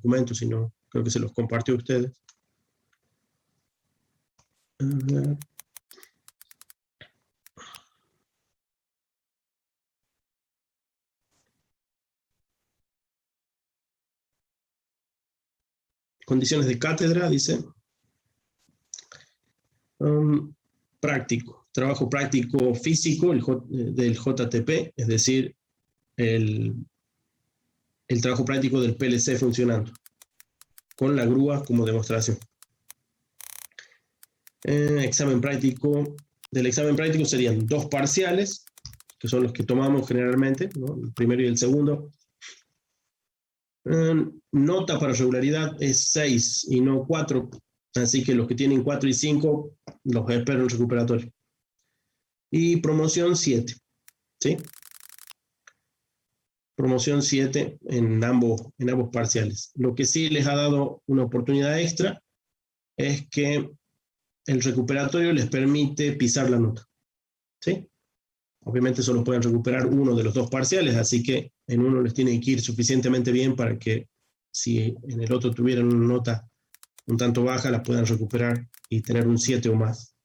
documento, sino creo que se los compartió a ustedes. A ver. Condiciones de cátedra, dice. Práctico. Trabajo práctico físico del JTP, es decir, el trabajo práctico del PLC funcionando, con la grúa como demostración. Examen práctico. Del examen práctico serían 2 parciales, que son los que tomamos generalmente, ¿no? El primero y el segundo. Nota para regularidad es 6 y no 4, así que los que tienen 4 y 5 los espero en recuperatorio. Y promoción 7, ¿sí? Promoción 7 en ambos parciales. Lo que sí les ha dado una oportunidad extra es que el recuperatorio les permite pisar la nota, ¿sí? Obviamente solo pueden recuperar uno de los 2 parciales, así que en uno les tiene que ir suficientemente bien para que si en el otro tuvieran una nota un tanto baja, la puedan recuperar y tener un 7 o más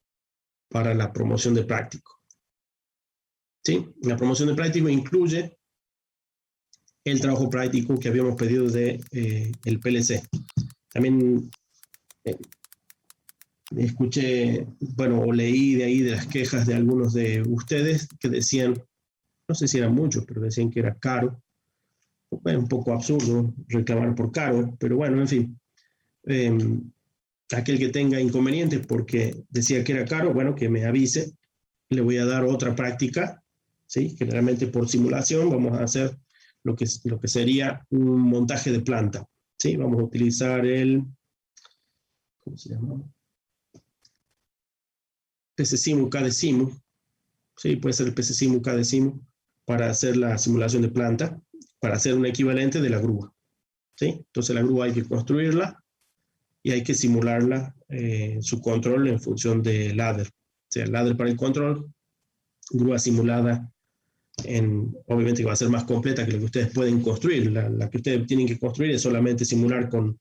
para la promoción de práctico. ¿Sí? La promoción de práctico incluye el trabajo práctico que habíamos pedido de el PLC. También escuché, bueno, o leí de ahí de las quejas de algunos de ustedes que decían, no sé si eran muchos, pero decían que era caro. Bueno, un poco absurdo reclamar por caro, pero bueno, en fin. Aquel que tenga inconvenientes porque decía que era caro, bueno, que me avise. Le voy a dar otra práctica, ¿sí? Generalmente por simulación vamos a hacer lo que sería un montaje de planta, ¿sí? Vamos a utilizar el, ¿cómo se llama? PCSIMU, KDSIMU, ¿sí? Puede ser el PCSIMU, KDSIMU, para hacer la simulación de planta, para hacer un equivalente de la grúa, ¿sí? Entonces la grúa hay que construirla y hay que simularla, su control en función del ladder. O sea, el ladder para el control, grúa simulada, obviamente que va a ser más completa que lo que ustedes pueden construir. La que ustedes tienen que construir es solamente simular con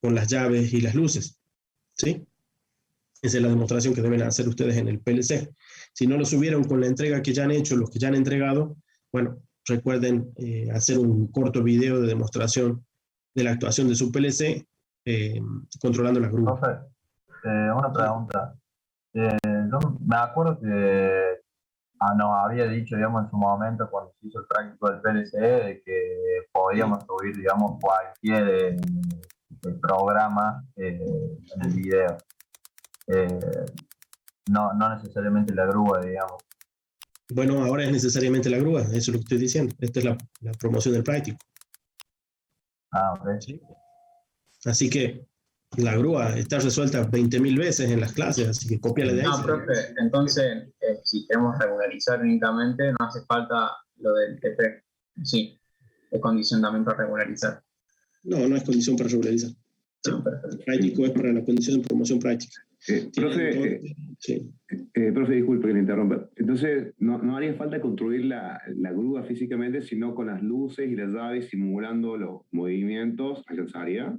las llaves y las luces, ¿sí? Esa es la demostración que deben hacer ustedes en el PLC. Si no lo subieron con la entrega que ya han hecho, los que ya han entregado, bueno, recuerden hacer un corto video de demostración de la actuación de su PLC controlando la grúa. Profe, una pregunta. Yo me acuerdo que nos había dicho, digamos, en su momento cuando se hizo el práctico del PLC, de que podíamos subir, digamos, cualquier programa en el video. No necesariamente la grúa, digamos. Bueno, ahora es necesariamente la grúa, eso es lo que estoy diciendo. Esta es la promoción del práctico. Ok. ¿Sí? Así que la grúa está resuelta 20.000 veces en las clases, así que cópiala de ahí. No, profe, entonces, si queremos regularizar únicamente, no hace falta lo del TP. Sí, es condición también para regularizar. No es condición para regularizar. Sí. No, perfecto. El práctico es para la condición de promoción práctica. Profe, sí. Profe, disculpe que le interrumpa. Entonces, no haría falta construir la grúa físicamente, sino con las luces y las llaves simulando los movimientos, ¿alcanzaría?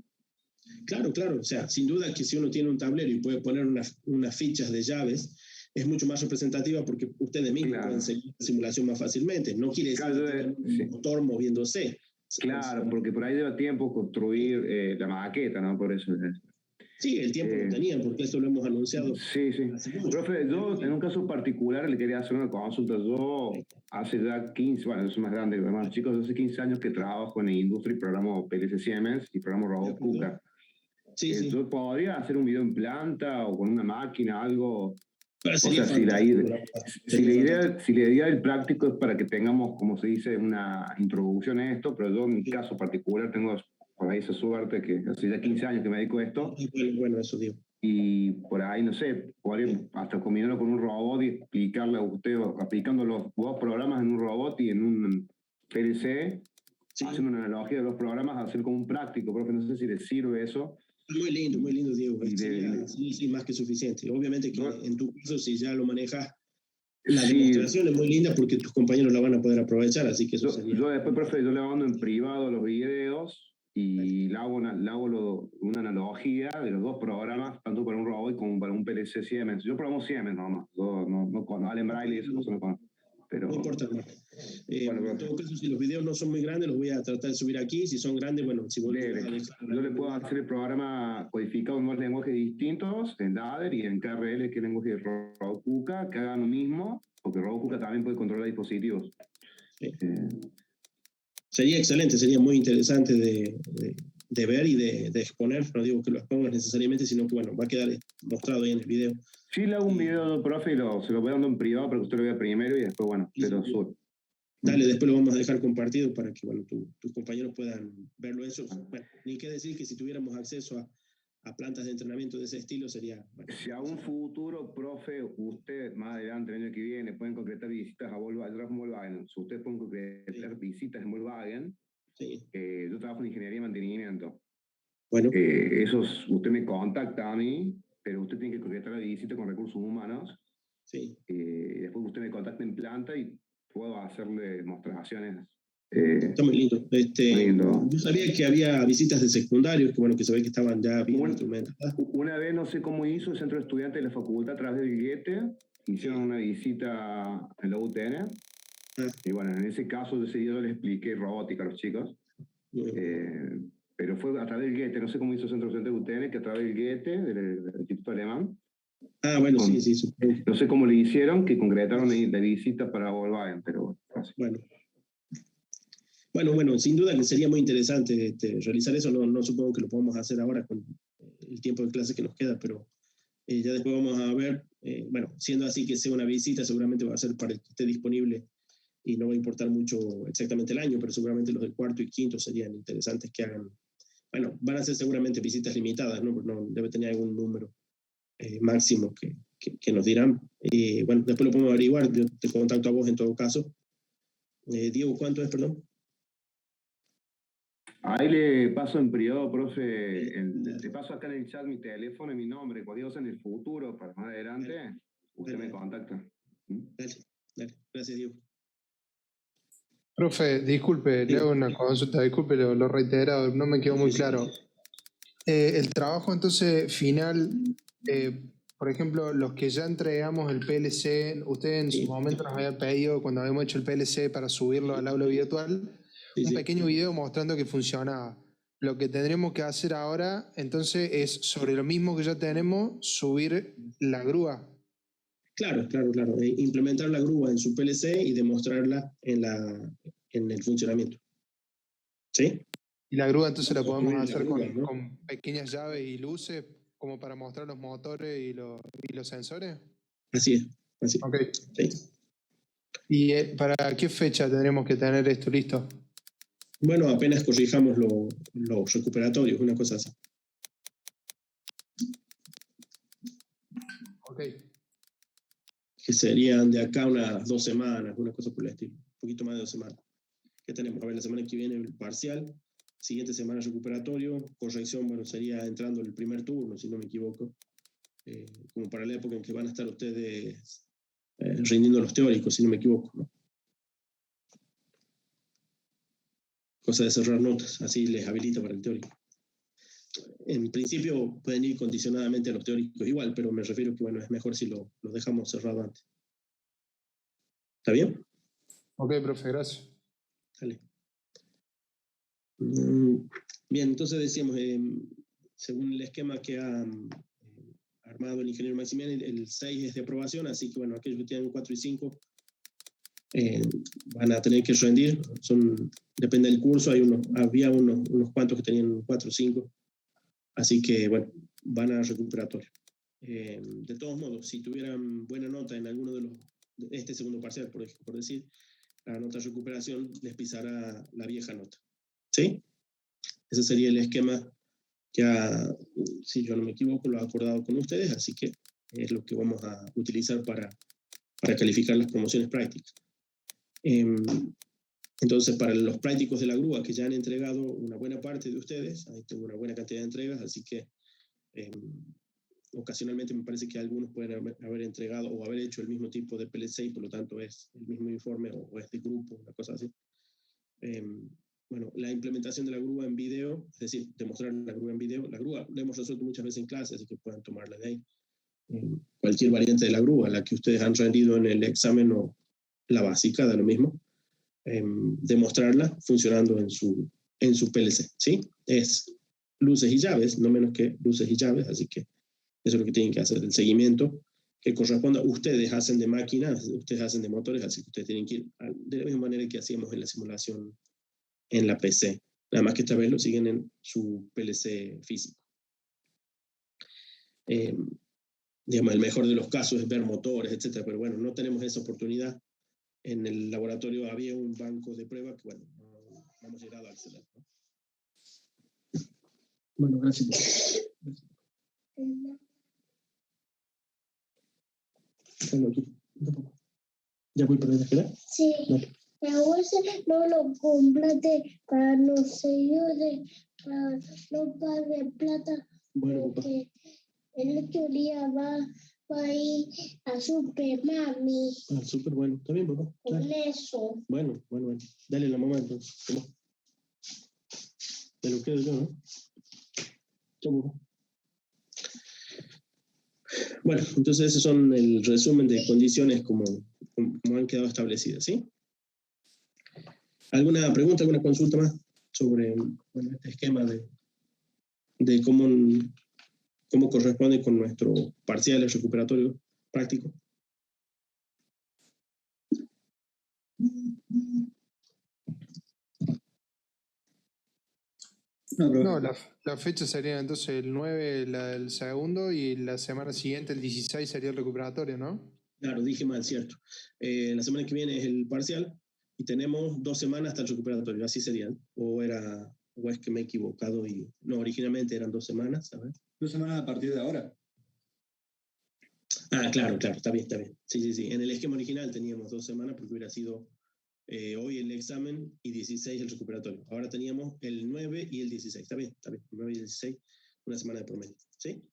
Claro. O sea, sin duda que si uno tiene un tablero y puede poner unas fichas de llaves, es mucho más representativa porque ustedes mismos pueden seguir la simulación más fácilmente. No quiere decir que tengan un motor moviéndose. Claro, porque por ahí lleva tiempo construir la maqueta, ¿no? Por eso. Sí, el tiempo lo tenían, porque esto lo hemos anunciado. Sí. Profe, yo en un caso particular le quería hacer una consulta. Yo hace ya 15, bueno, yo soy más grande, más chicos, hace 15 años que trabajo en la industria y programo PLC Siemens y programo robot KUKA. Sí. ¿Yo podría hacer un video en planta o con una máquina, algo? Pero o sea, si la idea del práctico es para que tengamos, como se dice, una introducción a esto, pero yo en mi caso particular tengo por ahí esa suerte que hace ya 15 años que me dedico a esto. Bueno, eso digo. Y por ahí, no sé, podría hasta combinarlo con un robot y explicarle a usted, aplicando los 2 programas en un robot y en un PLC, haciendo una analogía de los programas, hacer como un práctico, profe, no sé si les sirve eso. Muy lindo, Diego. Sí, más que suficiente. Obviamente que en tu caso, si ya lo manejas, la demostración es muy linda porque tus compañeros la van a poder aprovechar, así que eso sería... Yo después, profe, yo le mando en privado los videos y le hago una analogía de los dos programas, tanto para un robot como para un PLC Siemens. Yo programo Siemens nomás, no con Allen Braille y eso no se me conoce. Pero, no importa, hermano. Bueno, en todo caso, si los videos no son muy grandes, los voy a tratar de subir aquí. Si son grandes, bueno, si vos yo le puedo hacer el programa codificado en dos lenguajes distintos, en Ladder y en KRL, que es el lenguaje de Robot Kuka, que hagan lo mismo, porque Robot Kuka también puede controlar dispositivos. Sí. Sería excelente, sería muy interesante de ver y de exponer. No digo que lo expongas necesariamente, sino que bueno, va a quedar mostrado ahí en el video. Sí, le hago un video, profe, y se lo voy dando en privado para que usted lo vea primero y después, bueno, se lo subo. Dale, después lo vamos a dejar compartido para que bueno, tus compañeros puedan verlo. Eso, bueno, ni qué decir que si tuviéramos acceso a plantas de entrenamiento de ese estilo sería... Bueno, si a un futuro, profe, usted más adelante, el año que viene, pueden concretar visitas a Volkswagen, si ustedes pueden concretar visitas en Volkswagen, yo trabajo en ingeniería y mantenimiento. Bueno. Usted me contacta a mí, pero usted tiene que concretar la visita con recursos humanos. Sí. Después usted me contacta en planta y puedo hacerle demostraciones. Está muy lindo. Yo sabía que había visitas de secundarios, que bueno, que se ve que estaban ya bien instrumentadas. Una vez, no sé cómo hizo el centro de estudiantes de la facultad a través del Goethe, hicieron una visita en la UTN. Y bueno, en ese caso ese día yo les expliqué robótica a los chicos. Pero fue a través del Goethe, no sé cómo hizo el centro de estudiantes de UTN, que a través del Goethe, del Instituto Alemán. Bueno, sí. No sé cómo le hicieron, que concretaron la visita para Volkswagen, pero bueno. Bueno, sin duda que sería muy interesante realizar eso. No supongo que lo podamos hacer ahora con el tiempo de clase que nos queda, pero ya después vamos a ver. Bueno, siendo así que sea una visita, seguramente va a ser para el que esté disponible y no va a importar mucho exactamente el año, pero seguramente los del cuarto y quinto serían interesantes que hagan. Bueno, van a ser seguramente visitas limitadas, ¿no? No debe tener algún número máximo que nos dirán. Bueno, después lo podemos averiguar. Yo te contacto a vos en todo caso. Diego, ¿cuánto es, perdón? Ahí le paso en privado, profe, te paso acá en el chat mi teléfono y mi nombre, cualquier cosa en el futuro, para más adelante, usted me contacta. Dale, gracias, Diego. Profe, disculpe, le hago una consulta, disculpe lo reiterado, no me quedó muy claro. El trabajo entonces final, por ejemplo, los que ya entregamos el PLC, usted en su momento nos había pedido, cuando habíamos hecho el PLC para subirlo al aula virtual, un pequeño video mostrando que funcionaba. Lo que tendremos que hacer ahora, entonces, es sobre lo mismo que ya tenemos, subir la grúa. Claro. Implementar la grúa en su PLC y demostrarla en el funcionamiento. ¿Sí? Y la grúa entonces la podemos hacer con pequeñas llaves y luces, como para mostrar los motores y los sensores. Así es. Ok. Sí. ¿Y para qué fecha tendremos que tener esto listo? Bueno, apenas corrijamos los recuperatorios, una cosa así. Ok. Que serían de acá unas 2 semanas, una cosa por el estilo. Un poquito más de 2 semanas. ¿Qué tenemos? A ver, la semana que viene el parcial, siguiente semana recuperatorio, corrección, bueno, sería entrando el primer turno, si no me equivoco, como para la época en que van a estar ustedes rindiendo los teóricos, si no me equivoco, ¿no? Cosa de cerrar notas, así les habilita para el teórico. En principio pueden ir condicionadamente a los teóricos igual, pero me refiero que bueno, es mejor si lo dejamos cerrado antes. ¿Está bien? Ok, profe, gracias. Dale. Bien, entonces decíamos, según el esquema que ha armado el ingeniero Maximiano, el 6 es de aprobación, así que bueno, aquellos que tienen 4 y 5 van a tener que rendir, depende del curso, había unos cuantos que tenían 4 o 5, así que bueno, van a recuperatorio. De todos modos, si tuvieran buena nota en alguno de este segundo parcial, por decir, la nota de recuperación les pisará la vieja nota. ¿Sí? Ese sería el esquema que si yo no me equivoco, lo ha acordado con ustedes, así que es lo que vamos a utilizar para calificar las promociones prácticas. Entonces, para los prácticos de la grúa que ya han entregado una buena parte de ustedes, ahí tengo una buena cantidad de entregas, así que ocasionalmente me parece que algunos pueden haber entregado o haber hecho el mismo tipo de PLC y por lo tanto es el mismo informe o es de grupo, una cosa así. bueno, la implementación de la grúa en video, es decir, demostrar la grúa en video. La grúa la hemos resuelto muchas veces en clase, así que pueden tomarla de ahí. Cualquier variante de la grúa, la que ustedes han rendido en el examen o la básica, da lo mismo. Demostrarla funcionando en su PLC, ¿sí? Es luces y llaves, no menos que luces y llaves, así que eso es lo que tienen que hacer, el seguimiento que corresponda. Ustedes hacen de máquinas, ustedes hacen de motores, así que ustedes tienen que ir de la misma manera que hacíamos en la simulación en la PC, nada más que esta vez lo siguen en su PLC físico. Digamos, el mejor de los casos es ver motores, etcétera, pero bueno, no tenemos esa oportunidad. En el laboratorio había un banco de prueba que, bueno, no hemos llegado a acceder, ¿no? Bueno, gracias. Bueno, aquí. ¿Ya voy para despegar? Sí. Vale. La bolsa no lo compraste para los señores, para no pagar plata, Bueno, papá. porque el otro día va a ir a Super Mami Ah, súper bueno. Está bien, papá. con Dale. eso. Bueno. Dale la mamá entonces. Toma. Te lo quedo yo, ¿no? Toma, papá. Bueno, entonces esos son el resumen de condiciones como han quedado establecidas, ¿sí? ¿Alguna pregunta, alguna consulta más sobre este esquema de cómo corresponde con nuestro parcial el recuperatorio práctico? No, la fecha sería entonces el 9, el segundo, y la semana siguiente, el 16, sería el recuperatorio, ¿no? Claro, dije mal, cierto. La semana que viene es el parcial y tenemos 2 semanas hasta el recuperatorio, así serían. O es que me he equivocado y no, originalmente eran 2 semanas, ¿sabes? 2 semanas a partir de ahora. Ah, claro, está bien. Sí. En el esquema original teníamos 2 semanas porque hubiera sido hoy el examen y 16 el recuperatorio. Ahora teníamos el 9 y el 16. Está bien. El 9 y el 16, una semana de promedio. ¿Sí?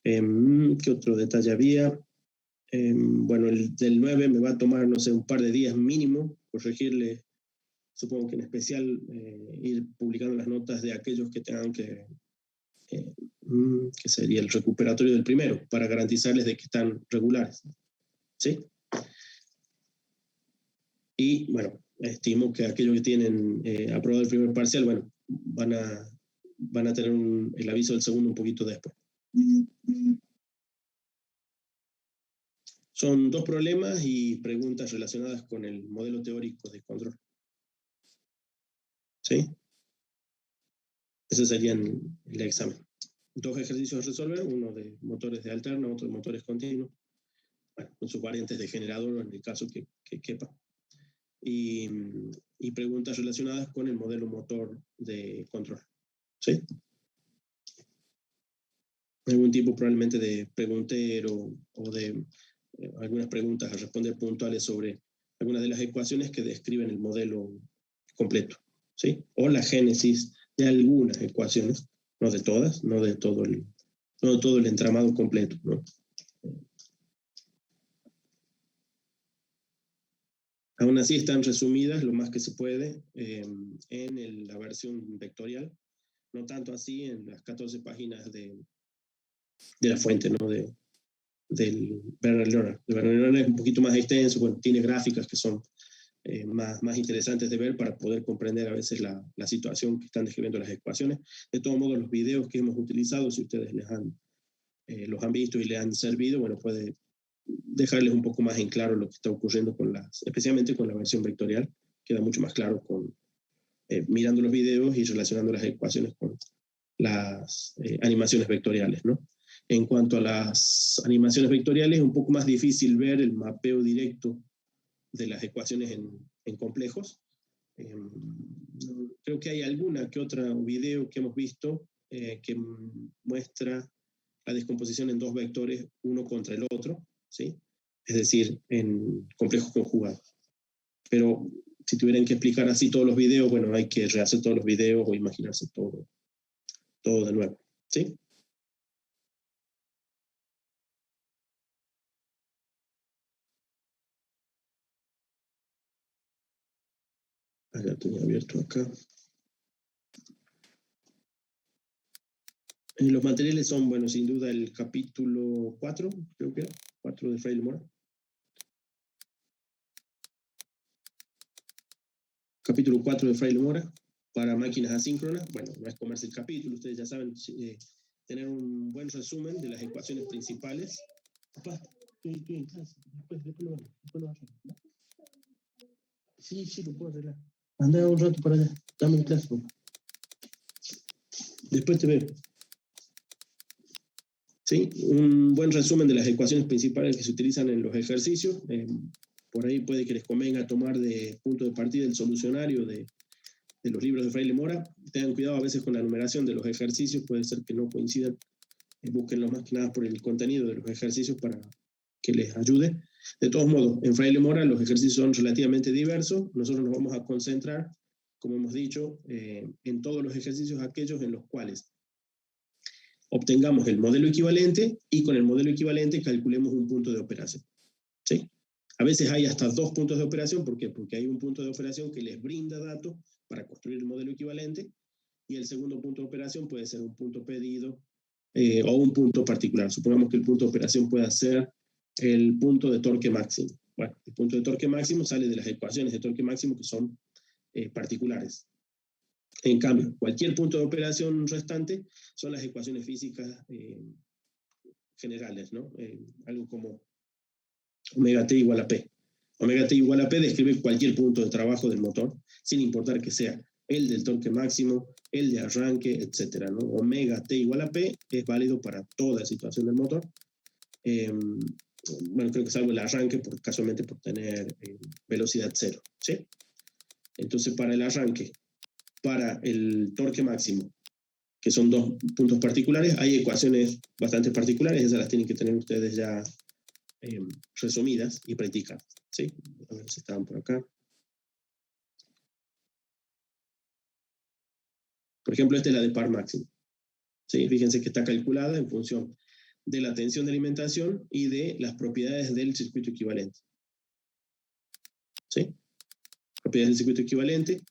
¿Qué otro detalle había? Bueno, el del 9 me va a tomar, no sé, un par de días mínimo corregirle, supongo que en especial ir publicando las notas de aquellos que tengan que sería el recuperatorio del primero, para garantizarles de que están regulares. ¿Sí? Y bueno, estimo que aquellos que tienen aprobado el primer parcial, bueno, van a tener el aviso del segundo un poquito después. Son 2 problemas y preguntas relacionadas con el modelo teórico de control. ¿Sí? Ese sería el examen. 2 ejercicios a resolver, uno de motores de alterna, otro de motores continuos, bueno, con sus variantes de generador en el caso que quepa. Y preguntas relacionadas con el modelo motor de control. ¿Sí? Algún tipo probablemente de preguntero o de algunas preguntas a responder puntuales sobre algunas de las ecuaciones que describen el modelo completo, ¿sí? O la génesis de algunas ecuaciones, no de todas, no de todo el entramado completo, ¿no? Aún así están resumidas lo más que se puede en la versión vectorial, no tanto así en las 14 páginas de la fuente, ¿no? Del Bernard Learner. El Bernard Learner es un poquito más extenso, bueno, tiene gráficas que son más interesantes de ver para poder comprender a veces la situación que están describiendo las ecuaciones. De todos modos, los videos que hemos utilizado, si ustedes los han visto y les han servido, bueno, puede dejarles un poco más en claro lo que está ocurriendo especialmente con la versión vectorial, queda mucho más claro mirando los videos y relacionando las ecuaciones con las animaciones vectoriales, ¿no? En cuanto a las animaciones vectoriales, es un poco más difícil ver el mapeo directo de las ecuaciones en complejos. Creo que hay alguna que otra video que hemos visto que muestra la descomposición en 2 vectores, uno contra el otro, ¿sí? Es decir, en complejos conjugados. Pero si tuvieran que explicar así todos los videos, bueno, hay que rehacer todos los videos o imaginarse todo de nuevo, ¿sí? Ya tenía abierto acá. Los materiales son, bueno, sin duda el capítulo 4, creo que era, 4 de Fraile Mora. Capítulo 4 de Fraile Mora, para máquinas asíncronas. Bueno, no es comerse el capítulo, ustedes ya saben, tener un buen resumen de las ecuaciones principales. Papá, estoy en clase, después lo arreglo. Sí, lo puedo arreglar. Anda un rato para allá, dame en clase. Después te veo. ¿Sí? Un buen resumen de las ecuaciones principales que se utilizan en los ejercicios. Por ahí puede que les convenga tomar de punto de partida el solucionario de los libros de Fraile Mora. Tengan cuidado a veces con la numeración de los ejercicios, puede ser que no coincidan. Búsquenlo más que nada por el contenido de los ejercicios para que les ayude. De todos modos, en Fraile Mora los ejercicios son relativamente diversos. Nosotros nos vamos a concentrar, como hemos dicho, en todos los ejercicios aquellos en los cuales obtengamos el modelo equivalente y con el modelo equivalente calculemos un punto de operación. ¿Sí? A veces hay hasta 2 puntos de operación. ¿Por qué? Porque hay un punto de operación que les brinda datos para construir el modelo equivalente y el segundo punto de operación puede ser un punto pedido o un punto particular. Supongamos que el punto de operación pueda ser el punto de torque máximo. Bueno, el punto de torque máximo sale de las ecuaciones de torque máximo que son particulares. En cambio, cualquier punto de operación restante son las ecuaciones físicas generales, ¿no? Algo como omega t igual a P. Omega t igual a P describe cualquier punto de trabajo del motor, sin importar que sea el del torque máximo, el de arranque, etc., ¿no? Omega t igual a P es válido para toda situación del motor. Bueno, creo que salvo el arranque, casualmente por tener velocidad cero, ¿sí? Entonces, para el arranque, para el torque máximo, que son 2 puntos particulares, hay ecuaciones bastante particulares, esas las tienen que tener ustedes ya resumidas y practicadas, ¿sí? A ver si estaban por acá. Por ejemplo, esta es la de par máximo, ¿sí? Fíjense que está calculada en función de la tensión de alimentación y de las propiedades del circuito equivalente, ¿sí? Propiedades del circuito equivalente,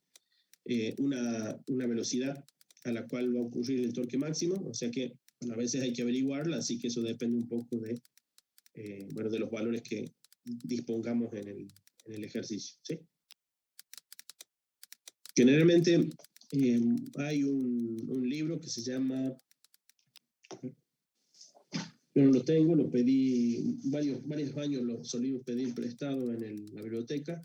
una velocidad a la cual va a ocurrir el torque máximo, o sea que a veces hay que averiguarla, así que eso depende un poco de, bueno, de los valores que dispongamos en el ejercicio, ¿sí? Generalmente hay un libro que se llama, yo no lo tengo, lo pedí varios años, lo solí pedir prestado en la biblioteca.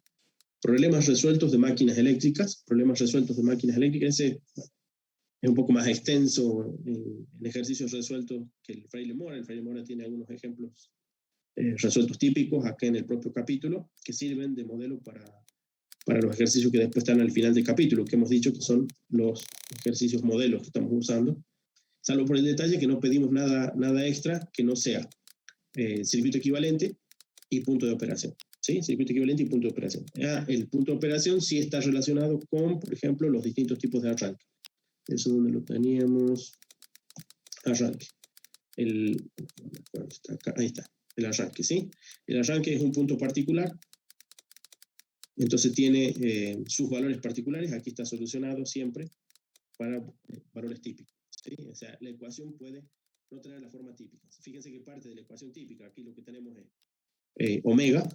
Problemas resueltos de máquinas eléctricas. Problemas resueltos de máquinas eléctricas. Ese es un poco más extenso en ejercicios resueltos que el Fraile Mora. El Fraile Mora tiene algunos ejemplos resueltos típicos acá en el propio capítulo que sirven de modelo para los ejercicios que después están al final del capítulo, que hemos dicho que son los ejercicios modelos que estamos usando. Salvo por el detalle que no pedimos nada extra que no sea circuito equivalente y punto de operación. ¿Sí? Circuito equivalente y punto de operación. El punto de operación sí está relacionado con, por ejemplo, los distintos tipos de arranque. Eso donde lo teníamos. Arranque. Está acá, ahí está. El arranque, ¿sí? El arranque es un punto particular. Entonces tiene sus valores particulares. Aquí está solucionado siempre para valores típicos. ¿Sí? O sea, la ecuación puede no tener la forma típica. Fíjense que parte de la ecuación típica, aquí lo que tenemos es omega,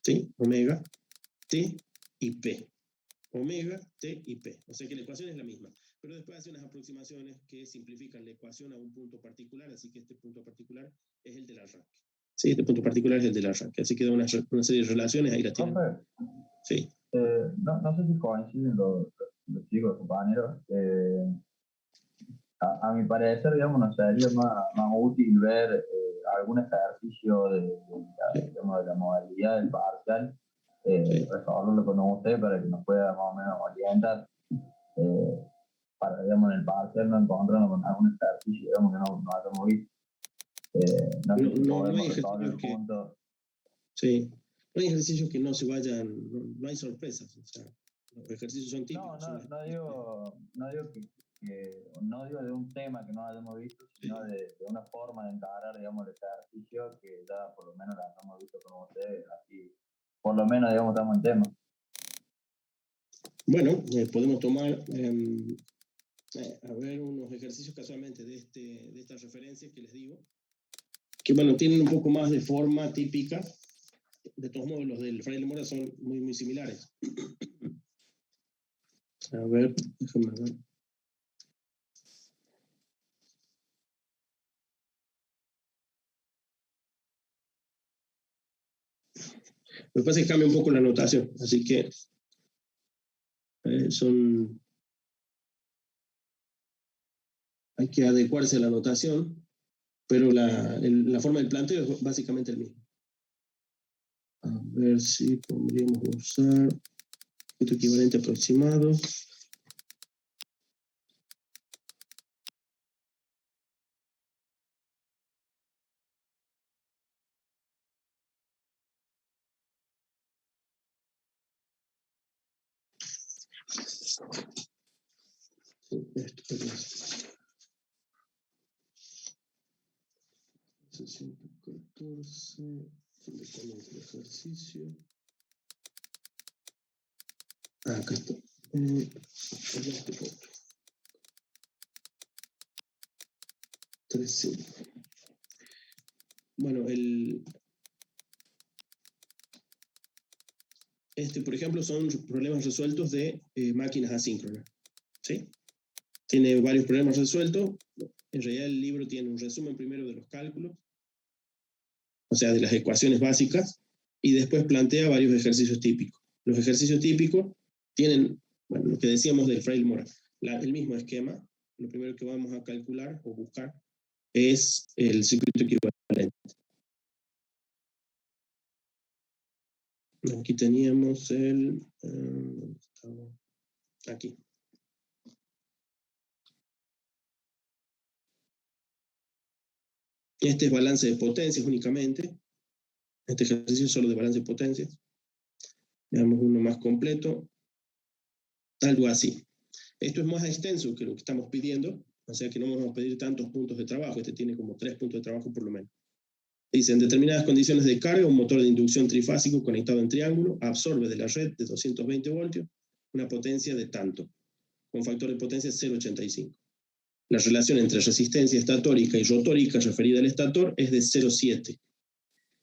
¿sí? Omega, T y P. Omega, T y P. O sea que la ecuación es la misma. Pero después hace unas aproximaciones que simplifican la ecuación a un punto particular, así que este punto particular es el del arranque. Sí, este punto particular es el del arranque. Así que da una serie de relaciones, ahí la tienen. Sí. No sé si coinciden los chicos, compañeros. A mi parecer, digamos, nos sería más útil ver algún ejercicio de la modalidad del parcial, resolverlo con usted para que nos pueda más o menos orientar, para, digamos, en el parcial no encontrarnos con algún ejercicio, digamos, que no hayamos visto. No sé si podemos resolver el punto. Sí, no hay ejercicios que no se vayan, no hay sorpresas, o sea, los ejercicios son típicos. No digo de un tema que no hayamos visto, sino de una forma de encarar, digamos, el ejercicio que ya por lo menos la hemos visto con ustedes, así, por lo menos, digamos, estamos en tema. Bueno, podemos tomar A ver unos ejercicios casualmente de esta referencia que les digo, que bueno, tienen un poco más de forma típica. De todos modos, los del Fraile Mora son muy, muy similares. A ver, déjame ver. Lo que pasa es que cambia un poco la notación, así que hay que adecuarse a la notación, pero la forma del planteo es básicamente el mismo. A ver si podríamos usar punto equivalente aproximado. Sí, esto es 614, ¿dónde tenemos el ejercicio? Acá está. Este punto. 3.5. Bueno, por ejemplo, son problemas resueltos de máquinas asíncronas, ¿sí? Tiene varios problemas resueltos. En realidad el libro tiene un resumen primero de los cálculos, o sea, de las ecuaciones básicas, y después plantea varios ejercicios típicos. Los ejercicios típicos tienen, bueno, lo que decíamos del Fraile Mora, el mismo esquema. Lo primero que vamos a calcular o buscar es el circuito equivalente. Aquí teníamos aquí. Este es balance de potencias únicamente. Este ejercicio es solo de balance de potencias. Veamos uno más completo. Algo así. Esto es más extenso que lo que estamos pidiendo, o sea que no vamos a pedir tantos puntos de trabajo. Este tiene como 3 puntos de trabajo por lo menos. Dice, en determinadas condiciones de carga, un motor de inducción trifásico conectado en triángulo absorbe de la red de 220 voltios una potencia de tanto, con factor de potencia 0,85. La relación entre resistencia estatórica y rotórica referida al estator es de 0,7.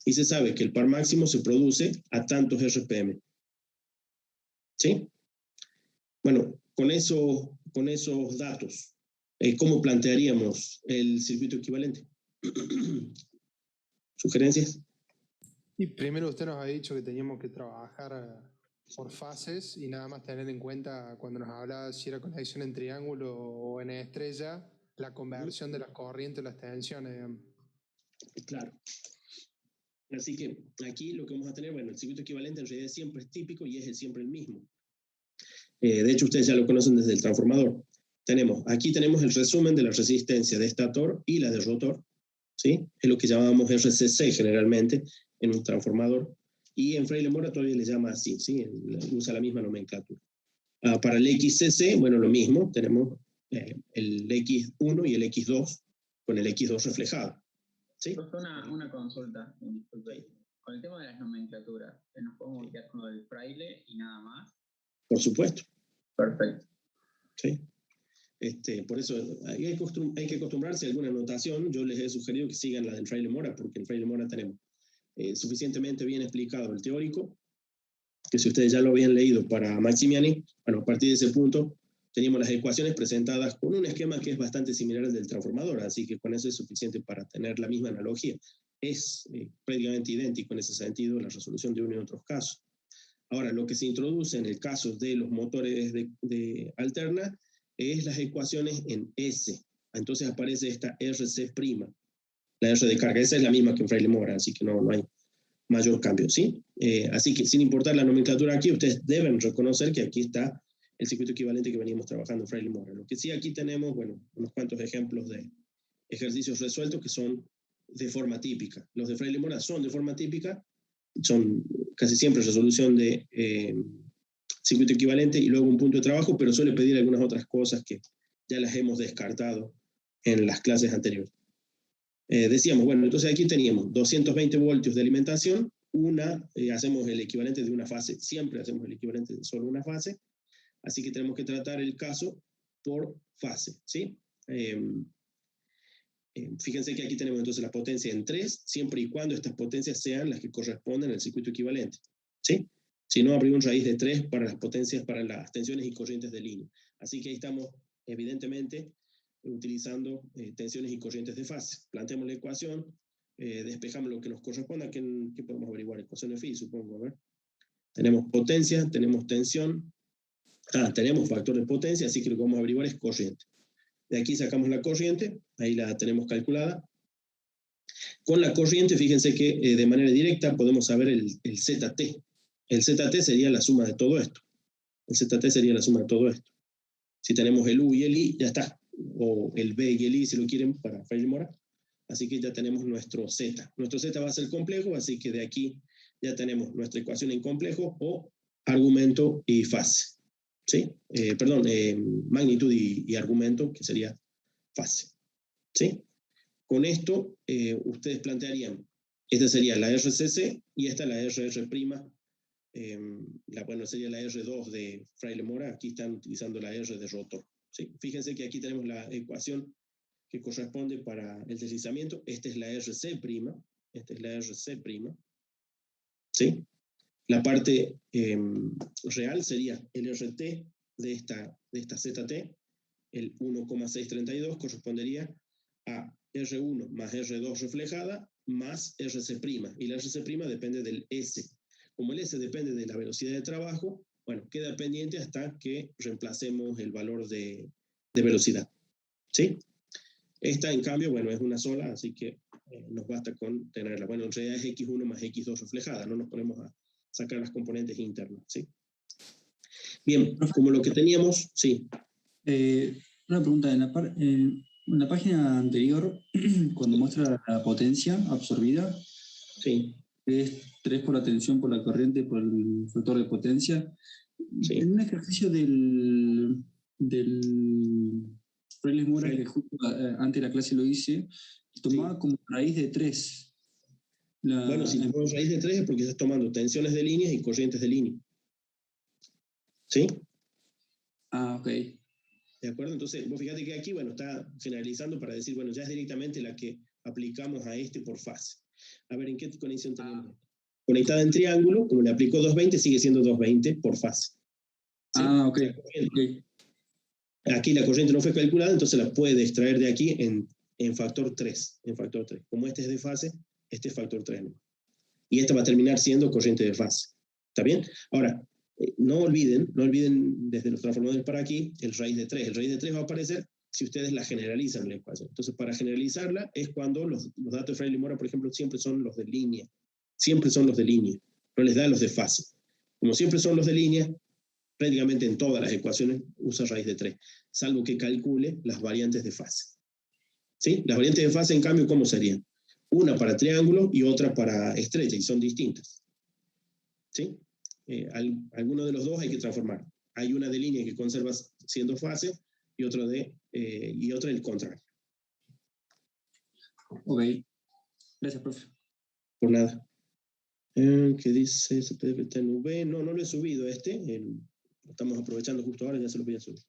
Y se sabe que el par máximo se produce a tantos RPM. ¿Sí? Bueno, con esos datos, ¿cómo plantearíamos el circuito equivalente? ¿Sugerencias? Y primero usted nos ha dicho que teníamos que trabajar por fases y nada más tener en cuenta cuando nos hablaba si era conexión en triángulo o en estrella, la conversión de las corrientes, las tensiones, digamos. Claro. Así que aquí lo que vamos a tener, bueno, el circuito equivalente en realidad siempre es típico y es siempre el mismo. De hecho, ustedes ya lo conocen desde el transformador. Aquí tenemos el resumen de la resistencia de estator y la de rotor, ¿sí? Es lo que llamamos RCC generalmente en un transformador. Y en Fraile Mora todavía le llama así, ¿sí? Usa la misma nomenclatura. Para el XCC, bueno, lo mismo, tenemos el X1 y el X2 con el X2 reflejado. ¿Sí? Una consulta, disculpe. Con el tema de las nomenclaturas, ¿nos podemos quedar con lo del Fraile y nada más? Por supuesto. Perfecto. Sí. Por eso hay que acostumbrarse a alguna notación. Yo les he sugerido que sigan la del Fraile Mora, porque en Fraile Mora tenemos suficientemente bien explicado el teórico, que si ustedes ya lo habían leído para Maximiani, bueno, a partir de ese punto teníamos las ecuaciones presentadas con un esquema que es bastante similar al del transformador, así que con eso es suficiente para tener la misma analogía. Es prácticamente idéntico en ese sentido la resolución de uno y otros casos. Ahora, lo que se introduce en el caso de los motores de alterna es las ecuaciones en S. Entonces aparece esta RC', la R de carga. Esa es la misma que en Fraile Mora, así que no hay mayor cambio, ¿sí? Así que sin importar la nomenclatura aquí, ustedes deben reconocer que aquí está el circuito equivalente que venimos trabajando en Fraile Mora. Lo que sí aquí tenemos, bueno, unos cuantos ejemplos de ejercicios resueltos que son de forma típica. Los de Fraile Mora son de forma típica, son casi siempre resolución de circuito equivalente y luego un punto de trabajo, pero suele pedir algunas otras cosas que ya las hemos descartado en las clases anteriores. Decíamos, bueno, entonces aquí teníamos 220 voltios de alimentación, hacemos el equivalente de una fase, siempre hacemos el equivalente de solo una fase, así que tenemos que tratar el caso por fase, ¿sí? Fíjense que aquí tenemos entonces la potencia en 3, siempre y cuando estas potencias sean las que corresponden al circuito equivalente, ¿sí? Si no, habría un raíz de 3 para las potencias, para las tensiones y corrientes de línea. Así que ahí estamos, evidentemente, utilizando tensiones y corrientes de fase. Planteamos la ecuación, despejamos lo que nos corresponda, ¿qué podemos averiguar? Ecuación de phi, supongo, a ver. Tenemos potencia, tenemos tensión, tenemos factor de potencia, así que lo que vamos a averiguar es corriente. De aquí sacamos la corriente, ahí la tenemos calculada. Con la corriente, fíjense que de manera directa podemos saber el ZT. El ZT sería la suma de todo esto. El ZT sería la suma de todo esto. Si tenemos el U y el I, ya está. O el B y el I, si lo quieren, para Freire-Mora. Así que ya tenemos nuestro Z. Nuestro Z va a ser complejo, así que de aquí ya tenemos nuestra ecuación en complejo o argumento y fase. ¿Sí? Magnitud y argumento, que sería fase. ¿Sí? Con esto, ustedes plantearían, esta sería la RCC y esta la RR', sería la R2 de Freire-Mora, aquí están utilizando la R de rotor. ¿Sí? Fíjense que aquí tenemos la ecuación que corresponde para el deslizamiento, esta es la RC', esta es la RC', ¿sí? La parte real sería el RT de esta ZT, el 1,632 correspondería a R1 más R2 reflejada más RC', y la RC' depende del S. Como el S depende de la velocidad de trabajo, bueno, queda pendiente hasta que reemplacemos el valor de velocidad. ¿Sí? Esta, en cambio, bueno, es una sola, así que nos basta con tenerla. Bueno, en realidad es X1 más X2 reflejada, no nos ponemos a sacar las componentes internas, ¿sí? Bien, como lo que teníamos, sí. Una pregunta, en la página anterior, cuando muestra la potencia absorbida, sí, es 3 por la tensión, por la corriente, por el factor de potencia. Sí. En un ejercicio del Freire-Mora, que justo antes de la clase lo hice, tomaba como raíz de 3. Bueno, si tomamos raíz de 3 es porque estás tomando tensiones de líneas y corrientes de línea. ¿Sí? Ah, ok. ¿De acuerdo? Entonces, vos fíjate que aquí, bueno, está generalizando para decir, bueno, ya es directamente la que aplicamos a este por fase. A ver, ¿en qué conexión tenemos? Conectada en triángulo, como le aplicó 220, sigue siendo 220 por fase. ¿Sí? Ah, ok. Aquí la corriente no fue calculada, entonces la puede extraer de aquí en factor 3. Como este es de fase, este es factor 3. ¿No? Y esta va a terminar siendo corriente de fase. ¿Está bien? Ahora, no olviden desde los transformadores para aquí, el raíz de 3. El raíz de 3 va a aparecer si ustedes la generalizan en la ecuación. Entonces, para generalizarla es cuando los datos de Freire-Mora, por ejemplo, siempre son los de línea. Siempre son los de línea. No les da los de fase. Como siempre son los de línea, prácticamente en todas las ecuaciones usa raíz de 3, salvo que calcule las variantes de fase. ¿Sí? Las variantes de fase, en cambio, ¿cómo serían? Una para triángulo y otra para estrecha, y son distintas. ¿Sí? Alguno de los dos hay que transformar. Hay una de línea que conserva siendo fase y otra el contrario. Ok. Gracias, profe. Por nada. ¿Qué dice? ¿SPDF-TNV? No lo he subido lo estamos aprovechando justo ahora, ya se lo voy a subir.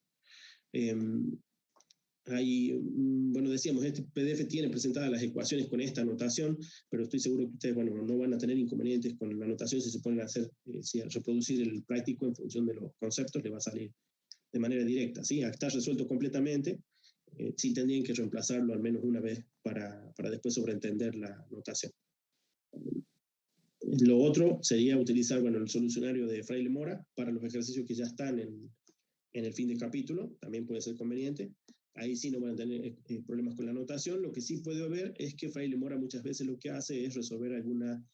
Bueno, decíamos, este PDF tiene presentadas las ecuaciones con esta anotación, pero estoy seguro que ustedes, bueno, no van a tener inconvenientes con la anotación si se ponen a hacer, si a reproducir el práctico en función de los conceptos, le va a salir de manera directa, ¿sí? Está resuelto completamente, sí tendrían que reemplazarlo al menos una vez para después sobreentender la notación. Lo otro sería utilizar, bueno, el solucionario de Freire-Mora para los ejercicios que ya están en el fin de capítulo, también puede ser conveniente. Ahí sí no van a tener problemas con la notación. Lo que sí puede haber es que Freire-Mora muchas veces lo que hace es resolver alguna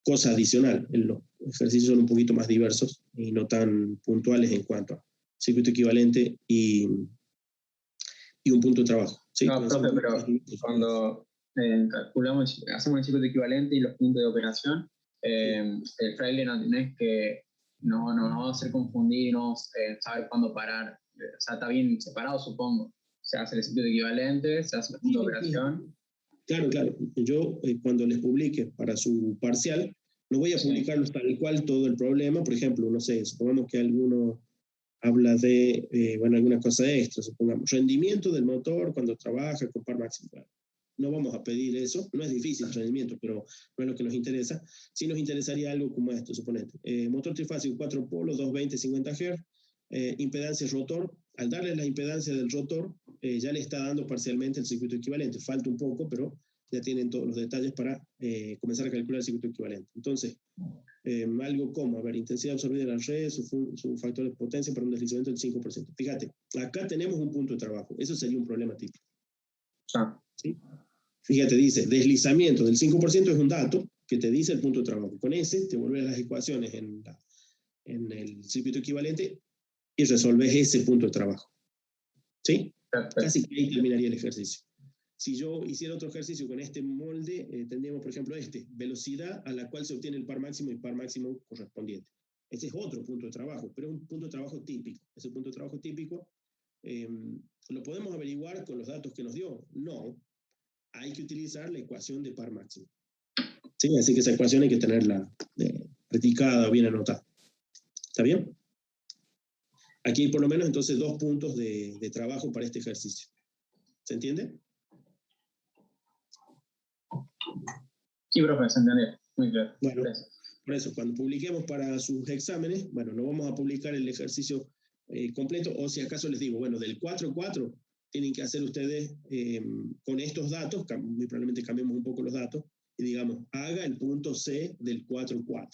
cosa adicional. Los ejercicios son un poquito más diversos y no tan puntuales en cuanto a circuito equivalente y un punto de trabajo. ¿Sí? No, profe, pero cuando hacemos el circuito equivalente y los puntos de operación, el Freire no tenés que, no va a hacer confundir, no saber cuándo parar. O sea, está bien separado, supongo. Se hace el circuito equivalente, se hace el punto de operación. Claro. Yo, cuando les publique para su parcial, no voy a publicarlos tal cual todo el problema. Por ejemplo, no sé, supongamos que alguno habla de, bueno, alguna cosa extra, supongamos, rendimiento del motor cuando trabaja con par máximo. Bueno, no vamos a pedir eso, no es difícil el rendimiento, pero no es lo que nos interesa. Sí nos interesaría algo como esto, suponete. Motor trifásico 4 polos, 220, 50 Hz, impedancia rotor. Al darle la impedancia del rotor, ya le está dando parcialmente el circuito equivalente. Falta un poco, pero ya tienen todos los detalles para comenzar a calcular el circuito equivalente. Entonces, algo como, a ver, intensidad absorbida de la red, su factor de potencia para un deslizamiento del 5%. Fíjate, acá tenemos un punto de trabajo. Eso sería un problema típico. ¿Sí? Fíjate, dice, deslizamiento del 5% es un dato que te dice el punto de trabajo. Con ese te vuelves las ecuaciones en el circuito equivalente y resolves ese punto de trabajo. ¿Sí? Perfecto. Casi que ahí terminaría el ejercicio. Si yo hiciera otro ejercicio con este molde, tendríamos, por ejemplo, velocidad a la cual se obtiene el par máximo y par máximo correspondiente. Ese es otro punto de trabajo, pero es un punto de trabajo típico. Ese punto de trabajo típico, ¿lo podemos averiguar con los datos que nos dio? No. Hay que utilizar la ecuación de par máximo. ¿Sí? Así que esa ecuación hay que tenerla practicada o bien anotada. ¿Está bien? Aquí hay por lo menos entonces 2 puntos de trabajo para este ejercicio. ¿Se entiende? Sí, profe, se entendió. Muy claro. Bueno, Gracias. por eso, cuando publiquemos para sus exámenes, bueno, no vamos a publicar el ejercicio completo, o si acaso les digo, bueno, del 4-4 tienen que hacer ustedes con estos datos, muy probablemente cambiemos un poco los datos, y digamos, haga el punto C del 4-4.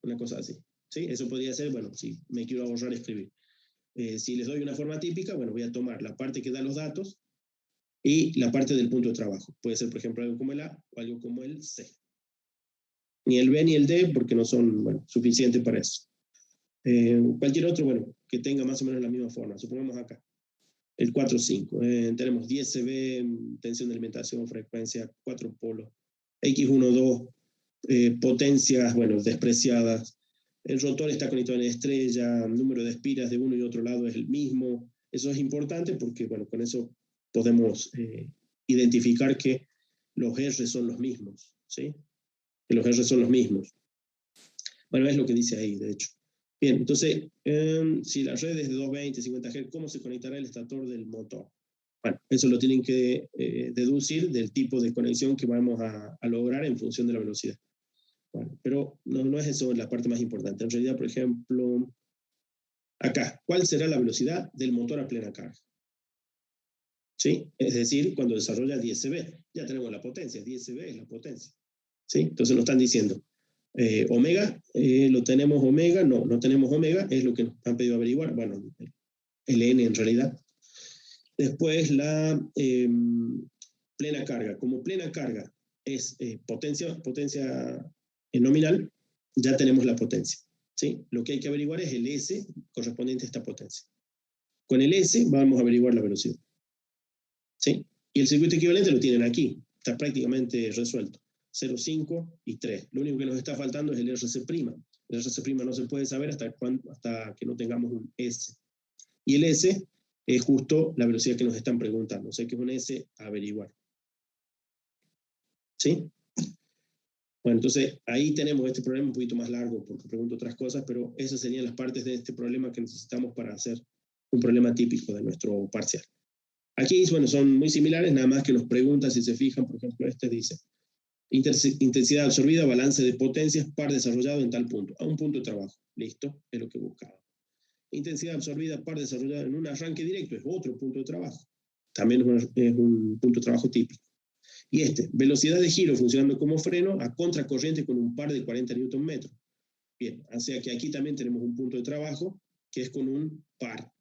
Una cosa así. ¿Sí? Eso podría ser, bueno, si me quiero ahorrar escribir. Si les doy una forma típica, bueno, voy a tomar la parte que da los datos y la parte del punto de trabajo. Puede ser, por ejemplo, algo como el A o algo como el C. Ni el B ni el D, porque no son, bueno, suficientes para eso. Cualquier otro, bueno, que tenga más o menos la misma forma. Supongamos acá, el 4-5. Tenemos 10 CB, tensión de alimentación, frecuencia, 4 polos, X1-2, potencias, bueno, despreciadas. El rotor está conectado en estrella, el número de espiras de uno y otro lado es el mismo. Eso es importante porque, bueno, con eso podemos identificar que los R son los mismos, ¿sí? Que los R son los mismos. Bueno, es lo que dice ahí, de hecho. Bien, entonces, si la red es de 220, 50 Hz, ¿cómo se conectará el estator del motor? Bueno, eso lo tienen que deducir del tipo de conexión que vamos a lograr en función de la velocidad. Bueno, pero no es eso la parte más importante. En realidad, por ejemplo, acá, ¿cuál será la velocidad del motor a plena carga? ¿Sí? Es decir, cuando desarrolla 10 CB, ya tenemos la potencia, 10 CB es la potencia. ¿Sí? Entonces nos están diciendo, omega, ¿lo tenemos omega? No tenemos omega, es lo que nos han pedido averiguar, bueno, el N en realidad. Después la plena carga. Como plena carga es potencia nominal, ya tenemos la potencia. ¿Sí? Lo que hay que averiguar es el S correspondiente a esta potencia. Con el S vamos a averiguar la velocidad. ¿Sí? Y el circuito equivalente lo tienen aquí, está prácticamente resuelto. 0, 5 y 3. Lo único que nos está faltando es el RC'. El RC' no se puede saber hasta que no tengamos un S. Y el S es justo la velocidad que nos están preguntando. O sea que es un S a averiguar. ¿Sí? Bueno, entonces ahí tenemos este problema un poquito más largo porque pregunto otras cosas, pero esas serían las partes de este problema que necesitamos para hacer un problema típico de nuestro parcial. Aquí, bueno, son muy similares, nada más que nos pregunta, si se fijan, por ejemplo, este dice, intensidad absorbida, balance de potencias, par desarrollado en tal punto, a un punto de trabajo. Listo, es lo que buscaba. Intensidad absorbida, par desarrollado en un arranque directo, es otro punto de trabajo. También es un punto de trabajo típico. Y velocidad de giro funcionando como freno a contracorriente con un par de 40 Nm. Bien, o sea que aquí también tenemos un punto de trabajo que es con un par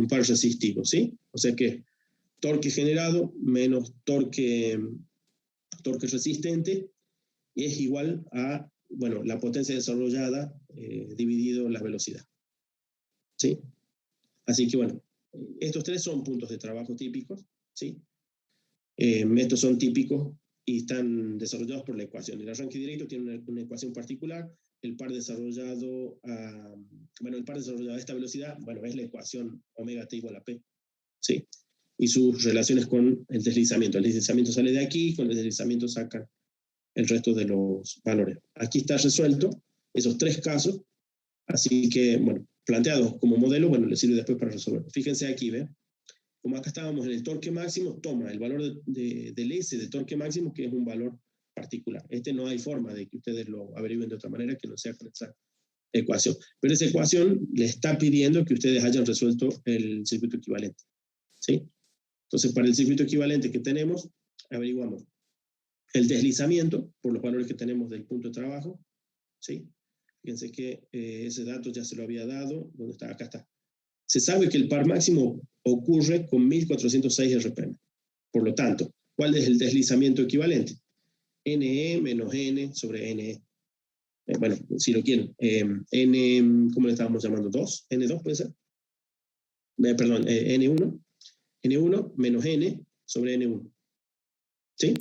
resistivo, ¿sí? O sea que torque generado menos torque resistente es igual a, bueno, la potencia desarrollada dividido la velocidad. ¿Sí? Así que, bueno, estos 3 son puntos de trabajo típicos, ¿sí? Estos son típicos y están desarrollados por la ecuación. El arranque directo tiene una ecuación particular, el par desarrollado a esta velocidad, bueno, es la ecuación omega t igual a p, ¿sí? Y sus relaciones con el deslizamiento. El deslizamiento sale de aquí, con el deslizamiento sacan el resto de los valores. Aquí está resuelto esos 3 casos, así que, bueno, planteado como modelo, bueno, le sirve después para resolver. Fíjense aquí, ¿ven? Como acá estábamos en el torque máximo, toma el valor del S de torque máximo, que es un valor particular. No hay forma de que ustedes lo averigüen de otra manera que no sea con esa ecuación. Pero esa ecuación le está pidiendo que ustedes hayan resuelto el circuito equivalente. ¿Sí? Entonces, para el circuito equivalente que tenemos, averiguamos el deslizamiento por los valores que tenemos del punto de trabajo. ¿Sí? Fíjense que ese dato ya se lo había dado. ¿Dónde está? Acá está. Se sabe que el par máximo ocurre con 1406 RPM. Por lo tanto, ¿cuál es el deslizamiento equivalente? NE menos N sobre NE. Bueno, si lo quieren. N, ¿cómo le estábamos llamando? 2. N2 puede ser. Perdón, N1. N1 menos N sobre N1. ¿Sí?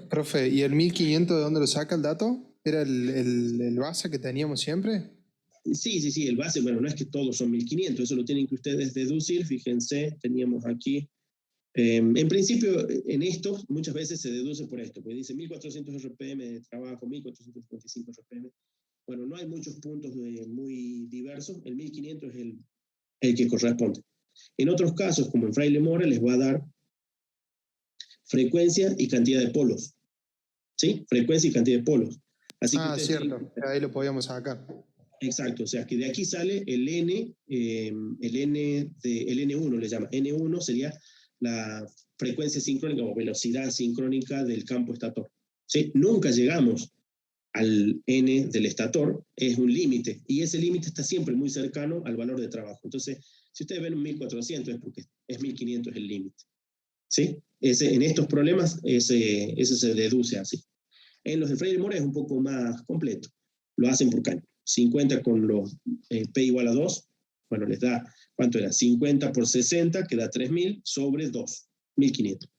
Profe, ¿y el 1500 de dónde lo saca el dato? ¿Era el base que teníamos siempre? Sí, el base, bueno, no es que todos son 1500, eso lo tienen que ustedes deducir. Fíjense, teníamos aquí, en principio, en esto, muchas veces se deduce por esto, porque dice 1400 RPM de trabajo, 1455 RPM. Bueno, no hay muchos puntos muy diversos, el 1500 es el que corresponde. En otros casos, como en Fraile Mora, les va a dar frecuencia y cantidad de polos. ¿Sí? Frecuencia y cantidad de polos. Así que cierto, ahí lo podíamos sacar. Exacto, o sea que de aquí sale el N, el N1 le llama. N1 sería la frecuencia sincrónica o velocidad sincrónica del campo estator. ¿Sí? Nunca llegamos al N del estator, es un límite, y ese límite está siempre muy cercano al valor de trabajo. Entonces, si ustedes ven un 1400 es porque es 1500 el límite. ¿Sí? En estos problemas ese se deduce así. En los de Fraile Mora es un poco más completo. Lo hacen por cálculo. 50 con los P igual a 2, bueno, les da, ¿cuánto era? 50 por 60, que da 3000 sobre 2, 1500.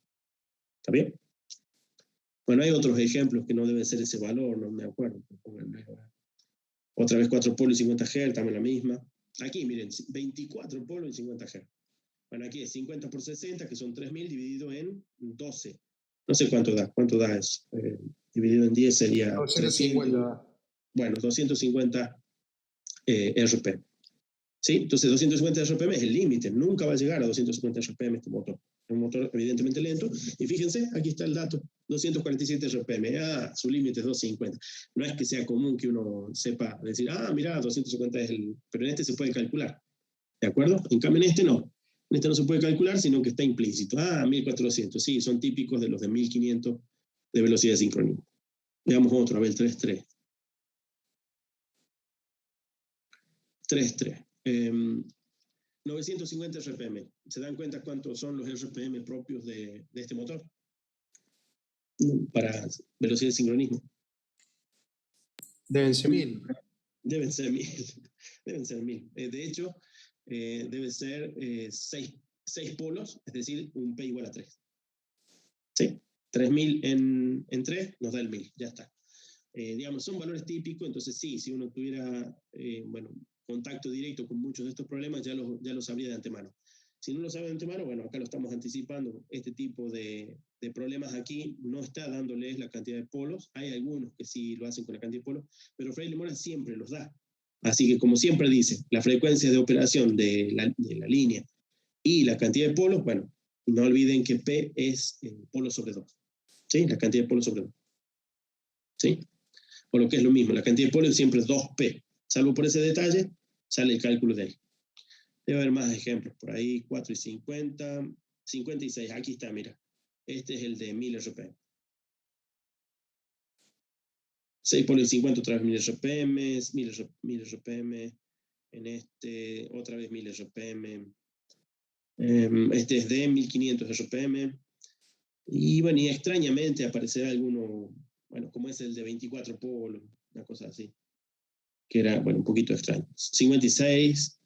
¿Está bien? Bueno, hay otros ejemplos que no deben ser ese valor, no me acuerdo. Otra vez 4 polos y 50 Hz, también la misma. Aquí, miren, 24 polos y 50 Hz. Bueno, aquí es 50 por 60, que son 3000, dividido en 12. No sé cuánto da eso. Dividido en 10 sería 250. 300. Bueno, 250 RPM. ¿Sí? Entonces 250 RPM es el límite, nunca va a llegar a 250 RPM este motor. Es un motor evidentemente lento, y fíjense, aquí está el dato, 247 RPM, su límite es 250. No es que sea común que uno sepa decir, mira, 250 es el... Pero en este se puede calcular, ¿de acuerdo? En cambio en este no. En este no se puede calcular, sino que está implícito. 1400, sí, son típicos de los de 1500 de velocidad de sincronismo. Veamos otro, a ver, el 3.3. 3.3. 950 RPM. ¿Se dan cuenta cuántos son los RPM propios de este motor? Para velocidad de sincronismo. Deben ser 1000. Deben ser 1000. Deben ser 1000. De hecho, debe ser 6 polos, es decir, un P igual a 3. ¿Sí? 3000 en 3 nos da el 1000. Ya está. Digamos, son valores típicos, entonces sí, si uno tuviera, contacto directo con muchos de estos problemas, ya lo sabría de antemano. Si no lo sabe de antemano, bueno, acá lo estamos anticipando. Este tipo de problemas aquí no está dándoles la cantidad de polos. Hay algunos que sí lo hacen con la cantidad de polos, pero Fraile Mora siempre los da. Así que, como siempre dice, la frecuencia de operación de la línea y la cantidad de polos, bueno, no olviden que P es polo sobre 2. ¿Sí? La cantidad de polos sobre 2. ¿Sí? O lo que es lo mismo, la cantidad de polos siempre es 2P. Salvo por ese detalle, sale el cálculo de ahí. Debe haber más ejemplos por ahí, 4 y 50, 56, aquí está, mira. Este es el de 1000 RPM. 6 polos y 50, otra vez 1000 RPM, 1000 RPM, en este, otra vez 1000 RPM. Este es de 1500 RPM. Y bueno, y extrañamente aparecerá alguno, bueno, como es el de 24 polos, una cosa así, que era, bueno, un poquito extraño. 56,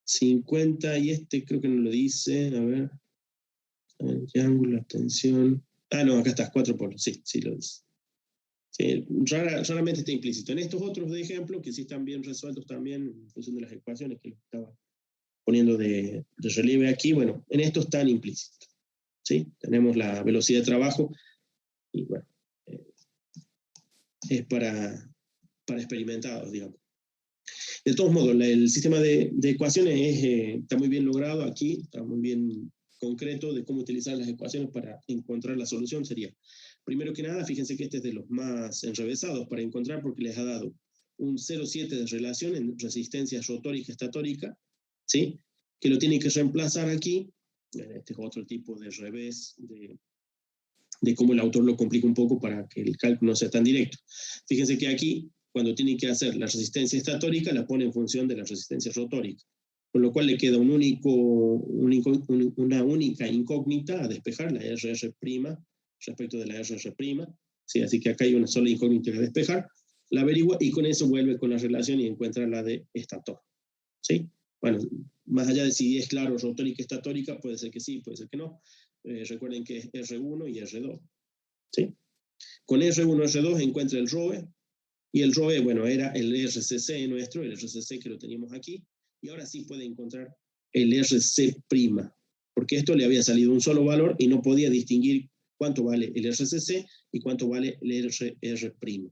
50, y este creo que no lo dice, a ver, el triángulo, la tensión. No, acá está, 4 polos, sí lo dice. Sí, raramente está implícito. En estos otros de ejemplo, que sí están bien resueltos también, en función de las ecuaciones que estaba poniendo de relieve aquí, bueno, en estos están implícitos. ¿Sí? Tenemos la velocidad de trabajo, y bueno, es para experimentados, digamos. De todos modos, el sistema de ecuaciones está muy bien logrado aquí, está muy bien concreto de cómo utilizar las ecuaciones para encontrar la solución. Sería, primero que nada, fíjense que este es de los más enrevesados para encontrar porque les ha dado un 0,7 de relación en resistencia rotórica estatórica, ¿sí? Que lo tienen que reemplazar aquí. Este es otro tipo de revés de cómo el autor lo complica un poco para que el cálculo no sea tan directo. Fíjense que aquí, cuando tienen que hacer la resistencia estatórica, la pone en función de la resistencia rotórica, con lo cual le queda una única incógnita a despejar, la RR' respecto de la RR', ¿sí? Así que acá hay una sola incógnita a despejar, la averigua y con eso vuelve con la relación y encuentra la de estator, ¿sí? Bueno, más allá de si es claro rotórica estatórica, puede ser que sí, puede ser que no. Recuerden que es R1 y R2, ¿sí? Con R1 y R2 encuentra el ROE, y el ROE, bueno, era el RCC nuestro, el RCC que lo teníamos aquí, y ahora sí puede encontrar el RC', porque esto le había salido un solo valor y no podía distinguir cuánto vale el RCC y cuánto vale el RR'.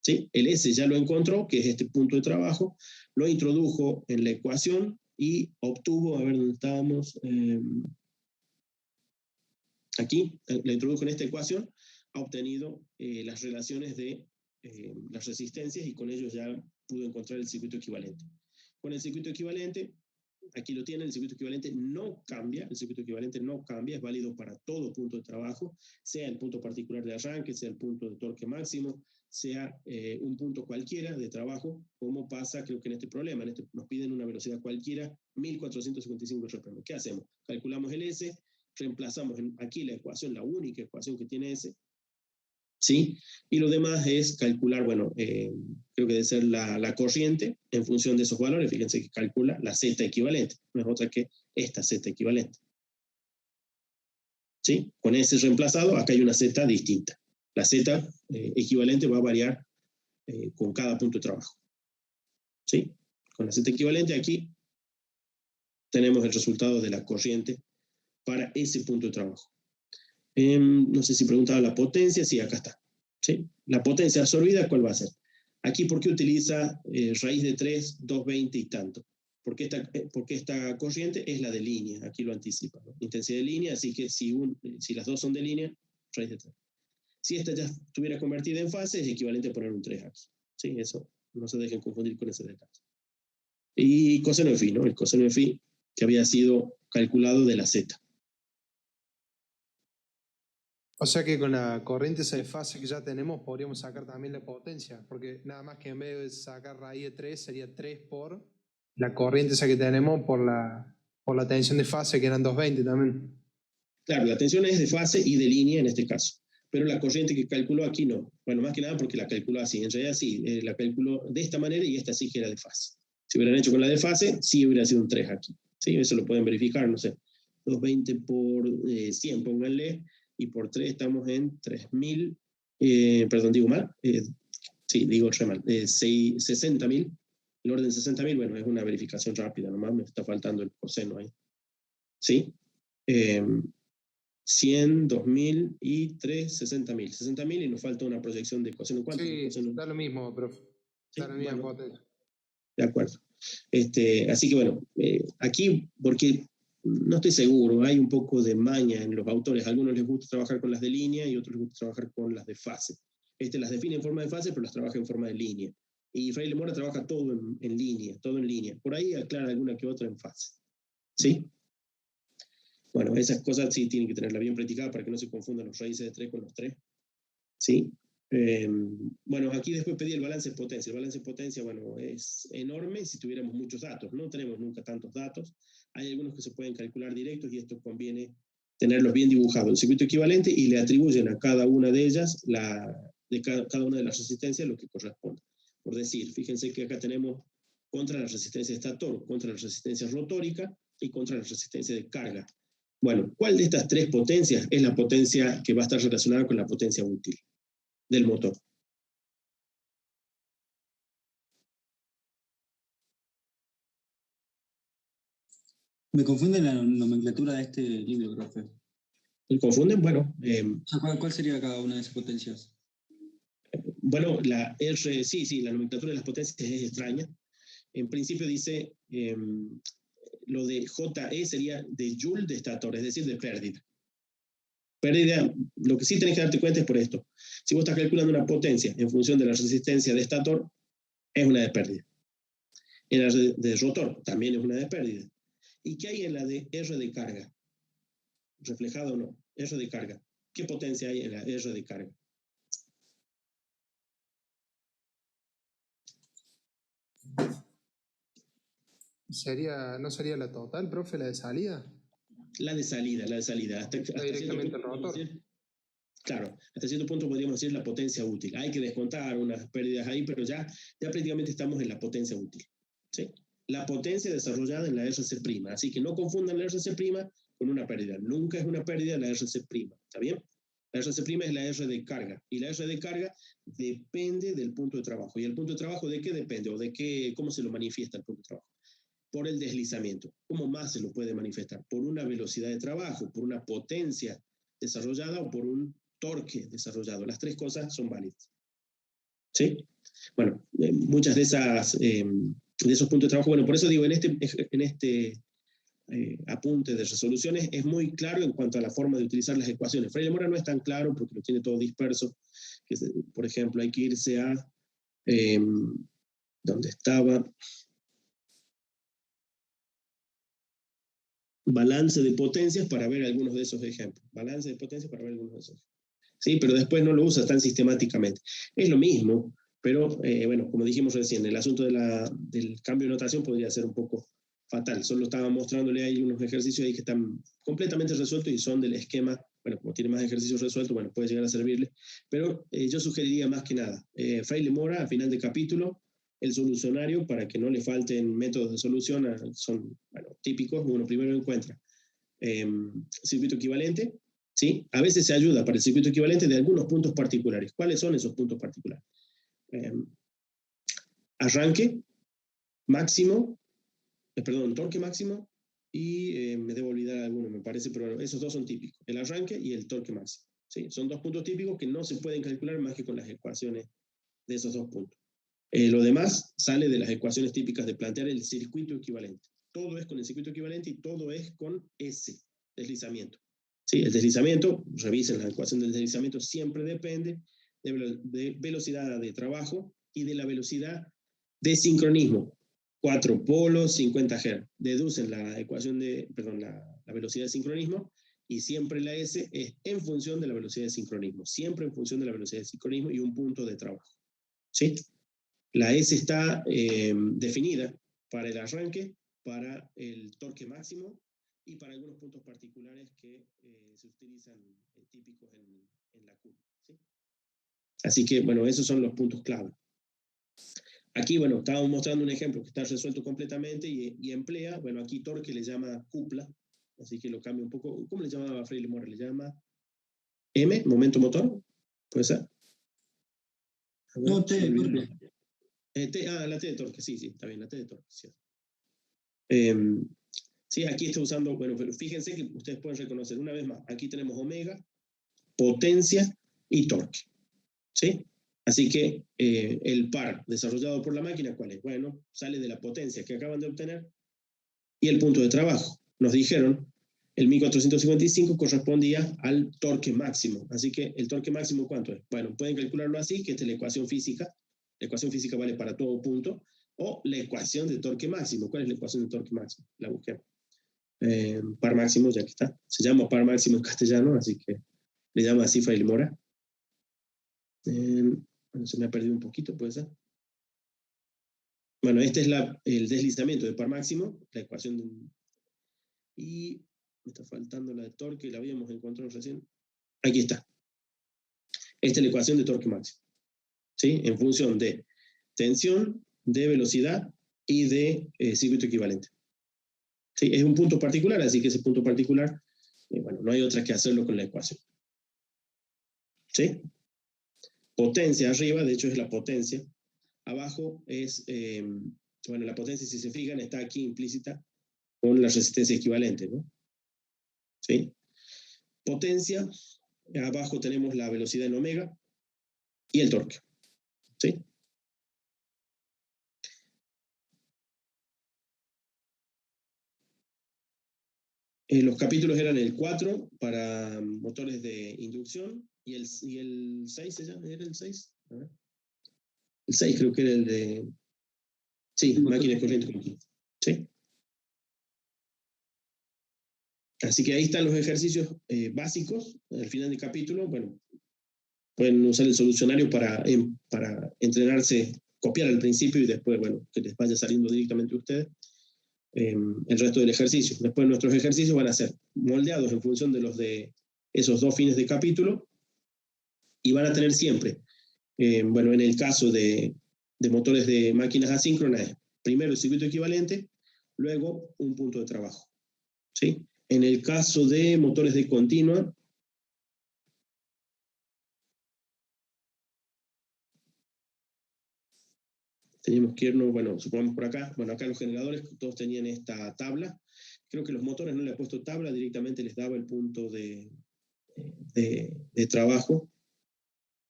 ¿Sí? El S ya lo encontró, que es este punto de trabajo, lo introdujo en la ecuación y obtuvo, a ver dónde estábamos, aquí, la introdujo en esta ecuación, ha obtenido las relaciones de las resistencias y con ellos ya pudo encontrar el circuito equivalente. Con el circuito equivalente, aquí lo tienen, el circuito equivalente no cambia, es válido para todo punto de trabajo, sea el punto particular de arranque, sea el punto de torque máximo, sea un punto cualquiera de trabajo, como pasa creo que en este problema, nos piden una velocidad cualquiera, 1455 RPM. ¿Qué hacemos? Calculamos el S, reemplazamos aquí la ecuación, la única ecuación que tiene S, ¿sí? Y lo demás es calcular, bueno, creo que debe ser la corriente en función de esos valores. Fíjense que calcula la Z equivalente, no es otra que esta Z equivalente. ¿Sí? Con ese reemplazado, acá hay una Z distinta. La Z equivalente va a variar con cada punto de trabajo. ¿Sí? Con la Z equivalente aquí tenemos el resultado de la corriente para ese punto de trabajo. No sé si preguntaba la potencia, sí, acá está. ¿Sí? La potencia absorbida, ¿cuál va a ser? Aquí, ¿por qué utiliza raíz de 3, 220 y tanto? Porque esta corriente es la de línea, aquí lo anticipa, ¿no? Intensidad de línea, así que si las dos son de línea, raíz de 3. Si esta ya estuviera convertida en fase, es equivalente a poner un 3 aquí. ¿Sí? Eso, no se dejen confundir con ese detalle. Y coseno de phi, ¿no? El coseno de phi que había sido calculado de la Z. O sea que con la corriente esa de fase que ya tenemos podríamos sacar también la potencia, porque nada más que en vez de sacar raíz de 3 sería 3 por la corriente esa que tenemos por la tensión de fase que eran 220 también. Claro, la tensión es de fase y de línea en este caso, pero la corriente que calculó aquí no. Bueno, más que nada porque la calculó así, en realidad sí, la calculó de esta manera y esta sí que era de fase. Si hubieran hecho con la de fase, sí hubiera sido un 3 aquí. ¿Sí? Eso lo pueden verificar, no sé, 220 por 100, pónganle, y por 3 estamos en 3000, perdón, digo mal, sí, digo re mal, 60.000, el orden 60.000, bueno, es una verificación rápida, nomás me está faltando el coseno ahí. ¿Sí? 100, 2000 y 3, 60.000. 60.000 y nos falta una proyección de coseno cuántico. Sí, coseno... da lo mismo, profe. ¿Sí? Da la misma Bueno, potencia. de acuerdo. Así que bueno, aquí, porque no estoy seguro, hay un poco de maña en los autores. A algunos les gusta trabajar con las de línea y a otros les gusta trabajar con las de fase. Las define en forma de fase, pero las trabaja en forma de línea. Y Fraile Mora trabaja todo en línea, todo en línea. Por ahí aclara alguna que otra en fase. ¿Sí? Bueno, esas cosas sí tienen que tenerla bien practicada para que no se confundan los raíces de 3 con los 3. ¿Sí? Bueno, aquí después pedí el balance de potencia. El balance de potencia, bueno, es enorme si tuviéramos muchos datos. No tenemos nunca tantos datos. Hay algunos que se pueden calcular directos y esto conviene tenerlos bien dibujados. El circuito equivalente y le atribuyen a cada una de ellas, cada una de las resistencias, lo que corresponde. Por decir, fíjense que acá tenemos contra la resistencia estator, contra la resistencia rotórica y contra la resistencia de carga. Bueno, ¿cuál de estas tres potencias es la potencia que va a estar relacionada con la potencia útil del motor? Me confunde la nomenclatura de este libro, profe. ¿Me confunden? Bueno. ¿Cuál sería cada una de esas potencias? Bueno, la R, sí, la nomenclatura de las potencias es extraña. En principio dice, lo de JE sería de Joule de estator, es decir, de pérdida. Pérdida, lo que sí tenés que darte cuenta es por esto. Si vos estás calculando una potencia en función de la resistencia de estator, es una de pérdida. En la de rotor también es una de pérdida. ¿Y qué hay en la de R de carga? ¿Reflejado o no? R de carga. ¿Qué potencia hay en la R de carga? ¿No sería la total, profe, la de salida? La de salida. Hasta Directamente al rotor. Claro, hasta cierto punto podríamos decir la potencia útil. Hay que descontar unas pérdidas ahí, pero ya prácticamente estamos en la potencia útil. ¿Sí? La potencia desarrollada en la RC'. Así que no confundan la RC' con una pérdida. Nunca es una pérdida la RC'. ¿Está bien? La RC' es la R de carga. Y la R de carga depende del punto de trabajo. ¿Y el punto de trabajo de qué depende? ¿O de qué, cómo se lo manifiesta el punto de trabajo? Por el deslizamiento. ¿Cómo más se lo puede manifestar? Por una velocidad de trabajo, por una potencia desarrollada o por un torque desarrollado. Las tres cosas son válidas. ¿Sí? Bueno, muchas de esos puntos de trabajo, bueno, por eso digo, en este apunte de resoluciones es muy claro en cuanto a la forma de utilizar las ecuaciones. Freire Mora no es tan claro porque lo tiene todo disperso. Por ejemplo, hay que irse a donde estaba balance de potencias para ver algunos de esos ejemplos. Balance de potencias para ver algunos de esos ejemplos. Sí, pero después no lo usa tan sistemáticamente. Es lo mismo, pero bueno, como dijimos recién, el asunto del cambio de notación podría ser un poco fatal. Solo estaba mostrándole ahí unos ejercicios ahí que están completamente resueltos y son del esquema. Bueno, como tiene más ejercicios resueltos, bueno, puede llegar a servirle. Pero yo sugeriría más que nada, Freire Mora, a final de capítulo, el solucionario, para que no le falten métodos de solución, son típicos. Uno primero encuentra circuito equivalente, ¿sí? A veces se ayuda para el circuito equivalente de algunos puntos particulares. ¿Cuáles son esos puntos particulares? Arranque máximo, torque máximo, y me debo olvidar alguno, me parece, pero bueno, esos dos son típicos, el arranque y el torque máximo. ¿Sí? Son dos puntos típicos que no se pueden calcular más que con las ecuaciones de esos dos puntos. Lo demás sale de las ecuaciones típicas de plantear el circuito equivalente. Todo es con el circuito equivalente y todo es con ese deslizamiento. Sí, el deslizamiento, revisen la ecuación del deslizamiento, siempre depende de velocidad de trabajo y de la velocidad de sincronismo. 4 polos, 50 Hz. Deducen la ecuación la velocidad de sincronismo y siempre la S es en función de la velocidad de sincronismo. Siempre en función de la velocidad de sincronismo y un punto de trabajo. ¿Sí? La S está definida para el arranque, para el torque máximo y para algunos puntos particulares que se utilizan típicos en la curva. ¿Sí? Así que, bueno, esos son los puntos clave. Aquí, bueno, estábamos mostrando un ejemplo que está resuelto completamente y emplea, bueno, aquí torque le llama cupla, así que lo cambia un poco. ¿Cómo le llamaba Freire Mora? ¿Le llama M, momento motor? ¿Puede ser? Ver, no, T, torque. La T de torque, sí, está bien, la T de torque, ¿cierto? Sí, aquí está usando, bueno, pero fíjense que ustedes pueden reconocer una vez más, aquí tenemos omega, potencia y torque, ¿sí? Así que el par desarrollado por la máquina, ¿cuál es? Bueno, sale de la potencia que acaban de obtener y el punto de trabajo. Nos dijeron, el 1455 correspondía al torque máximo, así que el torque máximo, ¿cuánto es? Bueno, pueden calcularlo así, que esta es la ecuación física. La ecuación física vale para todo punto, o la ecuación de torque máximo. ¿Cuál es la ecuación de torque máximo? La busqué. Par máximo, ya que está. Se llama par máximo en castellano, así que le llama así Freire Mora. Bueno, se me ha perdido un poquito, puede ser. Bueno, este es el deslizamiento de par máximo, la ecuación de... Y me está faltando la de torque, la habíamos encontrado recién. Aquí está. Esta es la ecuación de torque máximo. ¿Sí? En función de tensión, de velocidad y de circuito equivalente. ¿Sí? Es un punto particular, así que ese punto particular, bueno, no hay otra que hacerlo con la ecuación. ¿Sí? Potencia arriba, de hecho es la potencia. Abajo es, bueno, la potencia, si se fijan, está aquí implícita con la resistencia equivalente, ¿no? ¿Sí? Potencia, abajo tenemos la velocidad en omega y el torque. ¿Sí? Los capítulos eran el 4 para motores de inducción y el 6, ¿era el 6? A ver. El 6 creo que era el de... Sí, máquinas corriente continua. ¿Sí? Así que ahí están los ejercicios básicos. Al final del capítulo, bueno, pueden usar el solucionario para entrenarse, copiar al principio y después, bueno, que les vaya saliendo directamente a ustedes el resto del ejercicio. Después nuestros ejercicios van a ser moldeados en función de esos 2 fines de capítulo y van a tener siempre, bueno, en el caso de motores de máquinas asíncronas, primero el circuito equivalente, luego un punto de trabajo. ¿Sí? En el caso de motores de continua, teníamos que irnos, bueno, supongamos por acá, bueno, acá los generadores todos tenían esta tabla. Creo que los motores no le he puesto tabla, directamente les daba el punto de trabajo.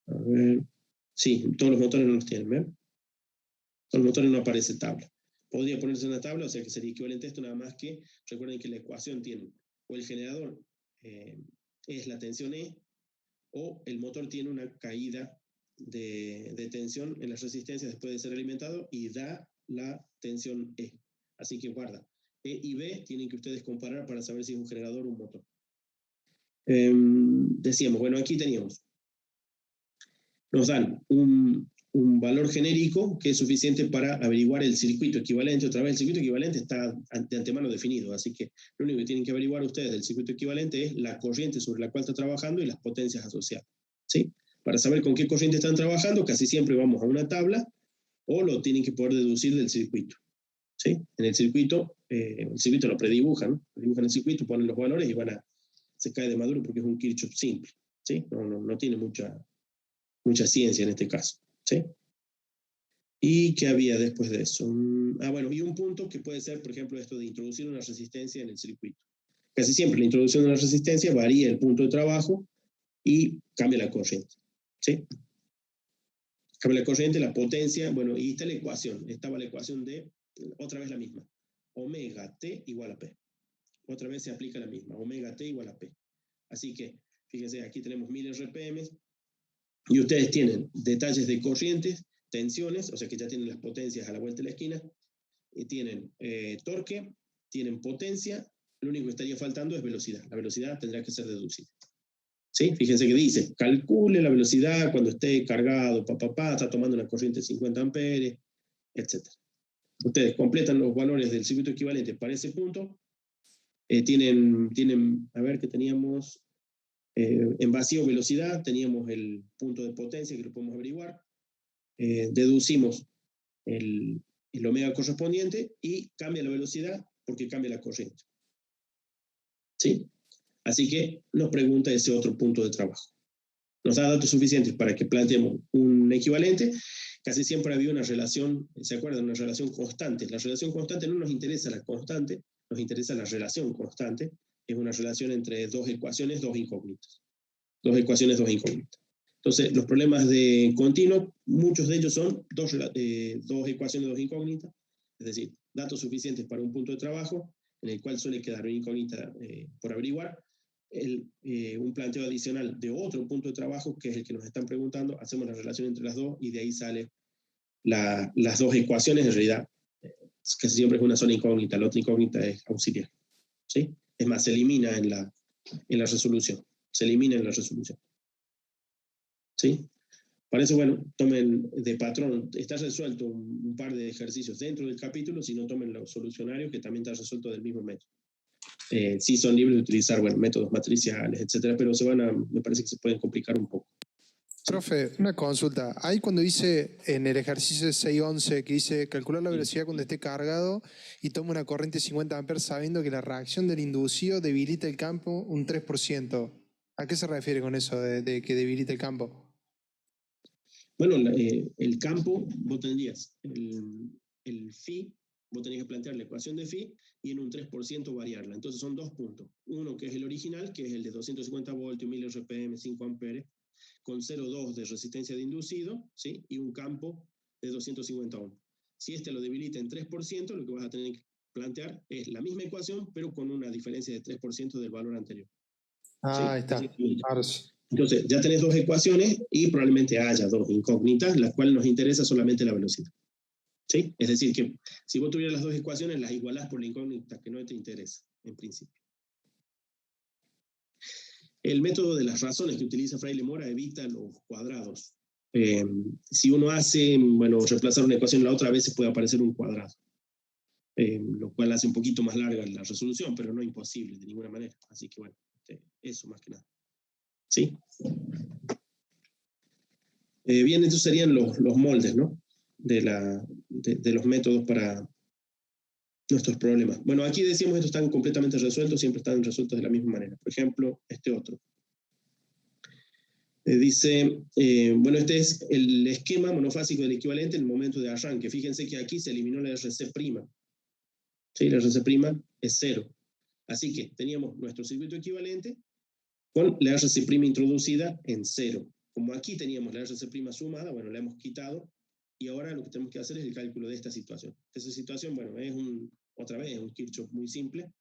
A ver, sí, todos los motores no los tienen, ¿ven? Todos los motores no aparece tabla. Podría ponerse una tabla, o sea que sería equivalente a esto, nada más que recuerden que la ecuación tiene, o el generador es la tensión E, o el motor tiene una caída de tensión en las resistencias después de ser alimentado y da la tensión E. Así que guarda, E y B tienen que ustedes comparar para saber si es un generador o un motor. Decíamos, bueno, aquí teníamos, nos dan un valor genérico que es suficiente para averiguar el circuito equivalente. Otra vez, el circuito equivalente está de antemano definido, así que lo único que tienen que averiguar ustedes del circuito equivalente es la corriente sobre la cual está trabajando y las potencias asociadas. ¿Sí? Para saber con qué corriente están trabajando, casi siempre vamos a una tabla o lo tienen que poder deducir del circuito. ¿Sí? En el circuito lo predibujan, ¿no? Predibujan el circuito, ponen los valores y se cae de maduro porque es un Kirchhoff simple. ¿Sí? No tiene mucha ciencia en este caso. ¿Sí? ¿Y qué había después de eso? Bueno, y un punto que puede ser, por ejemplo, esto de introducir una resistencia en el circuito. Casi siempre la introducción de una resistencia varía el punto de trabajo y cambia la corriente. ¿Sí? Cambia la corriente, la potencia, bueno, y está la ecuación. Estaba la ecuación de, otra vez la misma, omega T igual a P. Otra vez se aplica la misma, omega T igual a P. Así que, fíjense, aquí tenemos 1000 RPM y ustedes tienen detalles de corrientes, tensiones, o sea que ya tienen las potencias a la vuelta de la esquina, y tienen torque, tienen potencia, lo único que estaría faltando es velocidad. La velocidad tendrá que ser deducida. ¿Sí? Fíjense que dice, calcule la velocidad cuando esté cargado, está tomando una corriente de 50 amperes, etc. Ustedes completan los valores del circuito equivalente para ese punto, tienen, a ver, que teníamos en vacío velocidad, teníamos el punto de potencia que lo podemos averiguar, deducimos el omega correspondiente y cambia la velocidad porque cambia la corriente. ¿Sí? Así que nos pregunta ese otro punto de trabajo. Nos da datos suficientes para que planteemos un equivalente. Casi siempre había una relación, ¿se acuerdan? Una relación constante. La relación constante no nos interesa la constante, nos interesa la relación constante. Es una relación entre dos ecuaciones, dos incógnitas. Dos ecuaciones, dos incógnitas. Entonces, los problemas de continuo, muchos de ellos son dos ecuaciones, dos incógnitas, es decir, datos suficientes para un punto de trabajo, en el cual suele quedar una incógnita por averiguar, un planteo adicional de otro punto de trabajo, que es el que nos están preguntando, hacemos la relación entre las dos y de ahí salen las dos ecuaciones. En realidad, casi siempre es una sola incógnita, la otra incógnita es auxiliar. ¿Sí? Es más, se elimina en la resolución. Se elimina en la resolución. ¿Sí? Para eso, bueno, tomen de patrón, está resuelto un par de ejercicios dentro del capítulo, si no tomen los solucionarios, que también está resuelto del mismo método. Sí son libres de utilizar, bueno, métodos matriciales, etcétera, pero me parece que se pueden complicar un poco. Profe, una consulta. Ahí cuando dice en el ejercicio 6.11 que dice calcular la velocidad cuando esté cargado y toma una corriente de 50 amperes sabiendo que la reacción del inducido debilita el campo un 3%. ¿A qué se refiere con eso de que debilita el campo? Bueno, el campo, vos tendrías el phi, vos tenés que plantear la ecuación de phi y en un 3% variarla. Entonces son dos puntos. Uno que es el original, que es el de 250 voltios, 1000 RPM, 5 amperes, con 0,2 de resistencia de inducido, ¿sí? Y un campo de 250 ohms. Si este lo debilita en 3%, lo que vas a tener que plantear es la misma ecuación, pero con una diferencia de 3% del valor anterior. Ah, ahí ¿Sí? está. Ahora sí. Entonces, ya tenés dos ecuaciones y probablemente haya dos incógnitas, las cuales nos interesa solamente la velocidad. ¿Sí? Es decir, que si vos tuvieras las dos ecuaciones, las igualás por la incógnita que no te interesa, en principio. El método de las razones que utiliza Fraile Mora evita los cuadrados. Si uno hace, reemplazar una ecuación en la otra, a veces puede aparecer un cuadrado, lo cual hace un poquito más larga la resolución, pero no imposible de ninguna manera. Así que bueno, eso más que nada. ¿Sí? Bien, estos serían los moldes, ¿no? De los métodos para nuestros problemas. Bueno, aquí decíamos que estos están completamente resueltos, siempre están resueltos de la misma manera. Por ejemplo, este otro. Dice, este es el esquema monofásico del equivalente en el momento de arranque. Fíjense que aquí se eliminó la RC'. ¿Sí? La RC' es 0. Así que teníamos nuestro circuito equivalente con la RC' introducida en 0. Como aquí teníamos la RC' sumada, bueno, la hemos quitado, y ahora lo que tenemos que hacer es el cálculo de esta situación. Esta situación, bueno, es otra vez un Kirchhoff muy simple.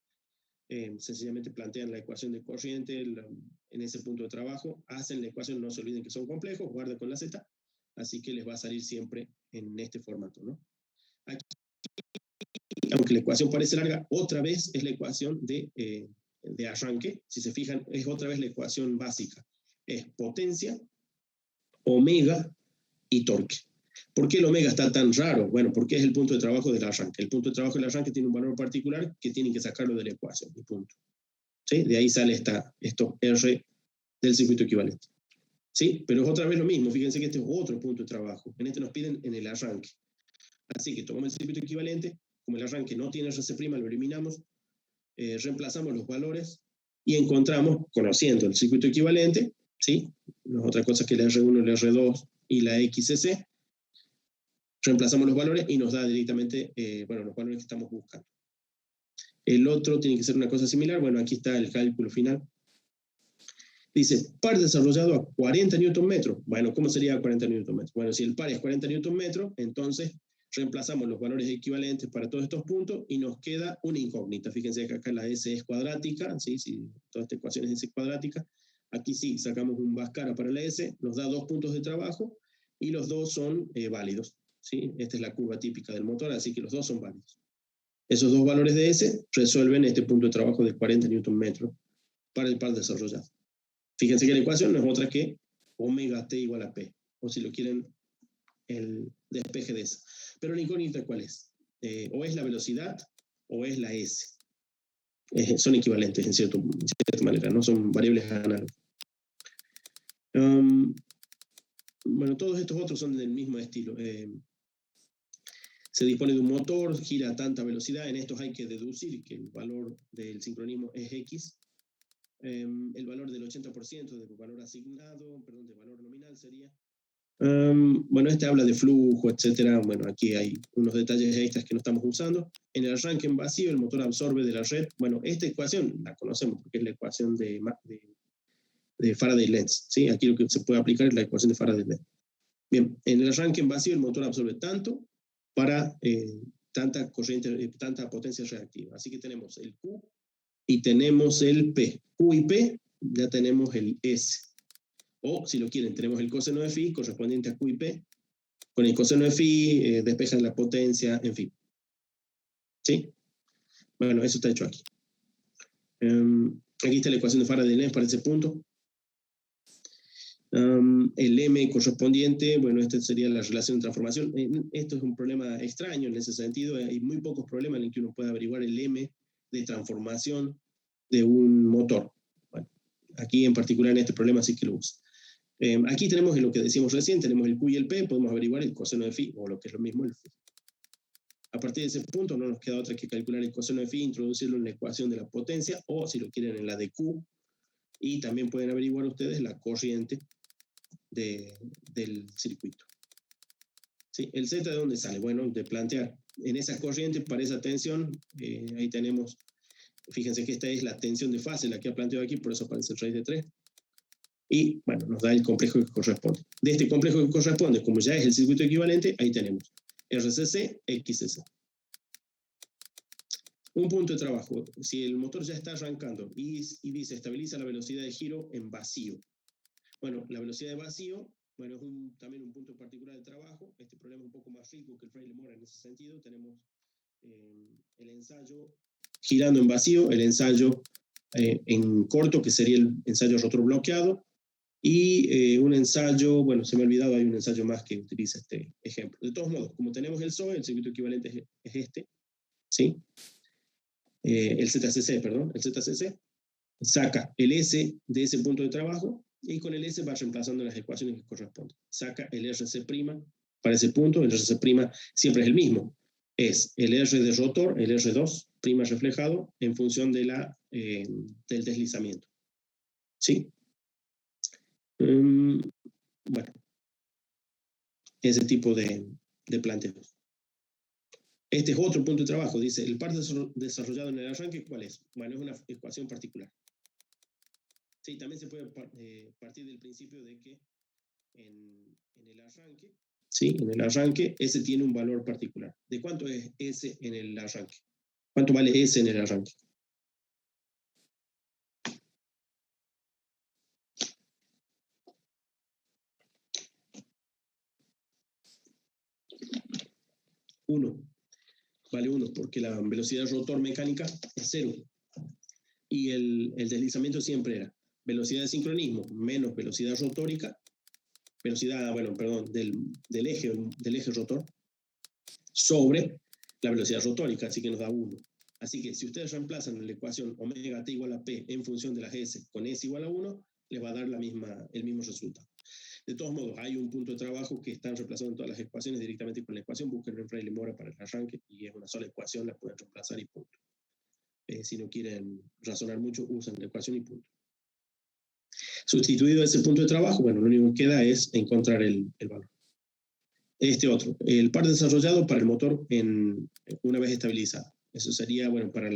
Sencillamente plantean la ecuación de corriente en ese punto de trabajo, hacen la ecuación, no se olviden que son complejos, guarda con la Z, así que les va a salir siempre en este formato, ¿no? Aquí, aunque la ecuación parece larga, otra vez es la ecuación de arranque. Si se fijan, es otra vez la ecuación básica. Es potencia, omega y torque. ¿Por qué el omega está tan raro? Bueno, porque es el punto de trabajo del arranque. El punto de trabajo del arranque tiene un valor particular que tienen que sacarlo de la ecuación, y punto. ¿Sí? De ahí sale esto R del circuito equivalente. ¿Sí? Pero es otra vez lo mismo. Fíjense que este es otro punto de trabajo. En este nos piden en el arranque. Así que tomamos el circuito equivalente, como el arranque no tiene RC', lo eliminamos, reemplazamos los valores y encontramos, conociendo el circuito equivalente, ¿sí? No es otra cosa que el R1, el R2 y la XC, reemplazamos los valores y nos da directamente los valores que estamos buscando. El otro tiene que ser una cosa similar. Bueno, aquí está el cálculo final. Dice, par desarrollado a 40 Nm. Bueno, ¿cómo sería 40 Nm? Bueno, si el par es 40 Nm, entonces reemplazamos los valores equivalentes para todos estos puntos y nos queda una incógnita. Fíjense que acá la S es cuadrática, ¿sí? Si toda esta ecuación es S cuadrática. Aquí sí, sacamos un Bhaskara para la S, nos da 2 puntos de trabajo y los dos son válidos. ¿Sí? Esta es la curva típica del motor, así que los dos son válidos. Esos dos valores de S resuelven este punto de trabajo de 40 Nm para el par desarrollado. Fíjense que la ecuación no es otra que omega t igual a P, o si lo quieren, el despeje de esa. Pero la incógnita, ¿cuál es? O es la velocidad o es la S. Son equivalentes en cierta manera, no son variables análogas. Bueno, todos estos otros son del mismo estilo. Se dispone de un motor, gira a tanta velocidad. En estos hay que deducir que el valor del sincronismo es X. El valor del 80% del valor asignado, perdón, del valor nominal sería. Bueno, este habla de flujo, etcétera. Bueno, aquí hay unos detalles extras que no estamos usando. En el arranque en vacío, el motor absorbe de la red. Bueno, esta ecuación la conocemos porque es la ecuación de Faraday-Lenz. ¿Sí? Aquí lo que se puede aplicar es la ecuación de Faraday-Lenz. Bien, en el arranque en vacío, el motor absorbe tanto para tanta corriente, tanta potencia reactiva. Así que tenemos el Q y tenemos el P. Q y P, ya tenemos el S. O, si lo quieren, tenemos el coseno de phi correspondiente a Q y P. Con el coseno de phi despejan la potencia, en fin. ¿Sí? Bueno, eso está hecho aquí. Aquí está la ecuación de Faraday-Lenz para ese punto. El M correspondiente, bueno, esta sería la relación de transformación. Esto es un problema extraño en ese sentido. Hay muy pocos problemas en que uno pueda averiguar el M de transformación de un motor. Bueno, aquí en particular en este problema sí que lo usa. Aquí tenemos lo que decíamos recién, tenemos el Q y el P, podemos averiguar el coseno de phi, o lo que es lo mismo, el phi. A partir de ese punto no nos queda otra que calcular el coseno de phi, introducirlo en la ecuación de la potencia, o si lo quieren en la de Q, y también pueden averiguar ustedes la corriente del circuito. ¿Sí? ¿El Z de dónde sale? Bueno, de plantear en esa corriente para esa tensión, ahí tenemos, fíjense que esta es la tensión de fase, la que ha planteado aquí, por eso aparece el raíz de 3. Y bueno, nos da el complejo que corresponde. De este complejo que corresponde, como ya es el circuito equivalente, ahí tenemos RCC, XCC. Un punto de trabajo. Si el motor ya está arrancando y dice estabiliza la velocidad de giro en vacío. Bueno, la velocidad de vacío, bueno, es también un punto particular de trabajo. Este problema es un poco más rico que el Fraile-Mora en ese sentido. Tenemos el ensayo girando en vacío, el ensayo en corto, que sería el ensayo rotor bloqueado, y un ensayo, bueno, se me ha olvidado, hay un ensayo más que utiliza este ejemplo. De todos modos, como tenemos el SOE, el circuito equivalente es este, ¿sí? El ZCC, perdón, el ZCC saca el S de ese punto de trabajo y con el S va reemplazando las ecuaciones que corresponden. Saca el RC' para ese punto, el RC' siempre es el mismo. Es el R de rotor, el R2' reflejado en función de del deslizamiento. ¿Sí? Bueno, ese tipo de planteos. Este es otro punto de trabajo. Dice, el par desarrollado en el arranque, ¿cuál es? Bueno, es una ecuación particular. Sí, también se puede partir del principio de que en el arranque, sí, en el arranque, S tiene un valor particular. ¿De cuánto es S en el arranque? ¿Cuánto vale S en el arranque? Uno. Vale 1, porque la velocidad rotor mecánica es 0. Y el deslizamiento siempre era velocidad de sincronismo menos velocidad rotórica, velocidad, bueno, perdón, del eje rotor, sobre la velocidad rotórica, así que nos da 1. Así que si ustedes reemplazan en la ecuación omega t igual a p en función de las S con S igual a 1, les va a dar el mismo resultado. De todos modos, hay un punto de trabajo que están reemplazando todas las ecuaciones directamente con la ecuación. Busquen en Fraile-Mora para el arranque y es una sola ecuación, la pueden reemplazar y punto. Si no quieren razonar mucho, usan la ecuación y punto. Sustituido ese punto de trabajo, bueno, lo único que queda es encontrar el valor. Este otro, el par desarrollado para el motor una vez estabilizado. Eso sería, bueno, para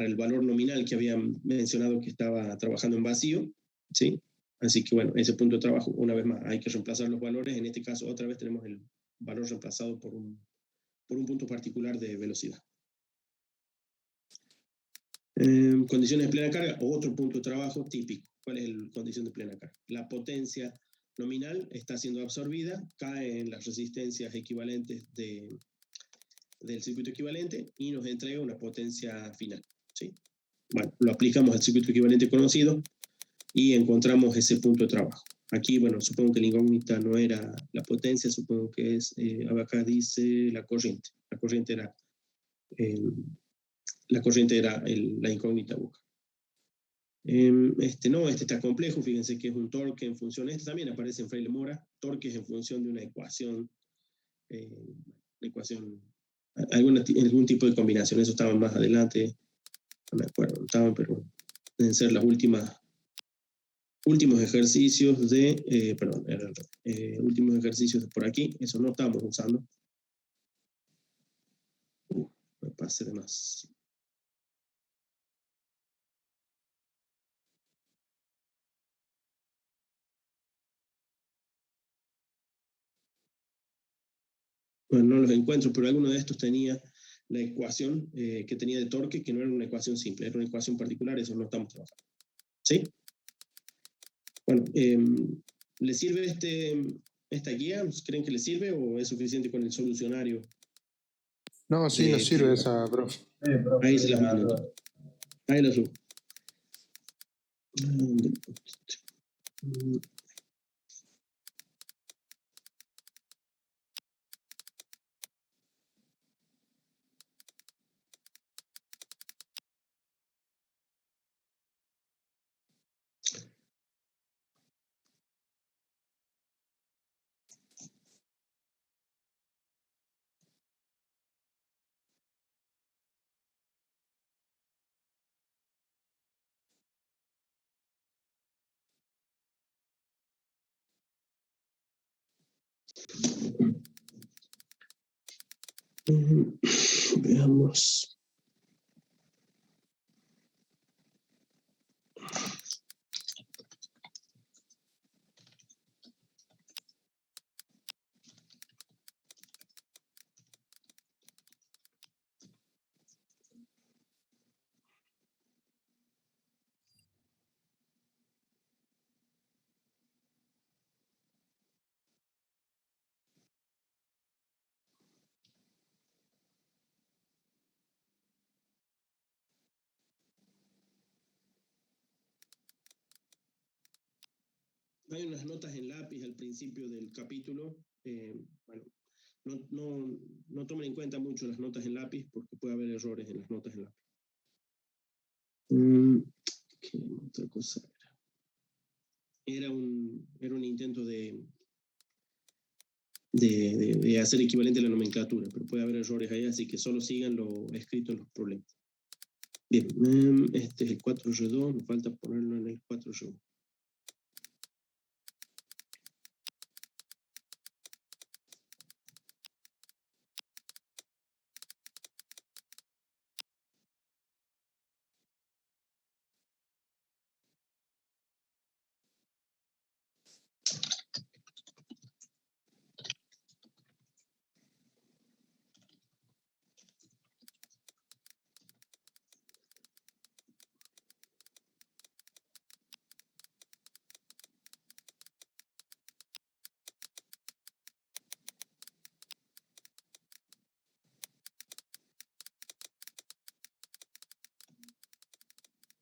el valor nominal que habían mencionado que estaba trabajando en vacío, ¿sí? Así que bueno, ese punto de trabajo, una vez más, hay que reemplazar los valores. En este caso, otra vez tenemos el valor reemplazado por un punto particular de velocidad. Condiciones de plena carga, otro punto de trabajo típico. ¿Cuál es la condición de plena carga? La potencia nominal está siendo absorbida, cae en las resistencias equivalentes del circuito equivalente y nos entrega una potencia final, ¿sí? Bueno, lo aplicamos al circuito equivalente conocido y encontramos ese punto de trabajo. Aquí, bueno, supongo que la incógnita no era la potencia, supongo que es, acá dice la corriente. La corriente era la incógnita busca. Este está complejo, fíjense que es un torque en función, este también aparece en Fraile-Mora, torque es en función de una ecuación, algún tipo de combinación, eso estaba más adelante, no me acuerdo, pero deben ser las últimos ejercicios últimos ejercicios de por aquí, eso no estamos usando. Me pasé de más. Bueno, no los encuentro, pero alguno de estos tenía la ecuación que tenía de torque, que no era una ecuación simple, era una ecuación particular, eso no estamos trabajando. ¿Sí? Bueno, ¿les sirve esta guía? ¿Creen que les sirve o es suficiente con el solucionario? No, sí, nos sirve esa, profe. Ahí se las mando. Ahí las subo. Veamos. Hay unas notas en lápiz al principio del capítulo. Bueno, no tomen en cuenta mucho las notas en lápiz porque puede haber errores en las notas en lápiz. ¿Qué otra cosa era? Era un intento de hacer equivalente a la nomenclatura, pero puede haber errores ahí, así que solo sigan lo escrito en los problemas. Bien, este es el 4R2, me falta ponerlo en el 4R1.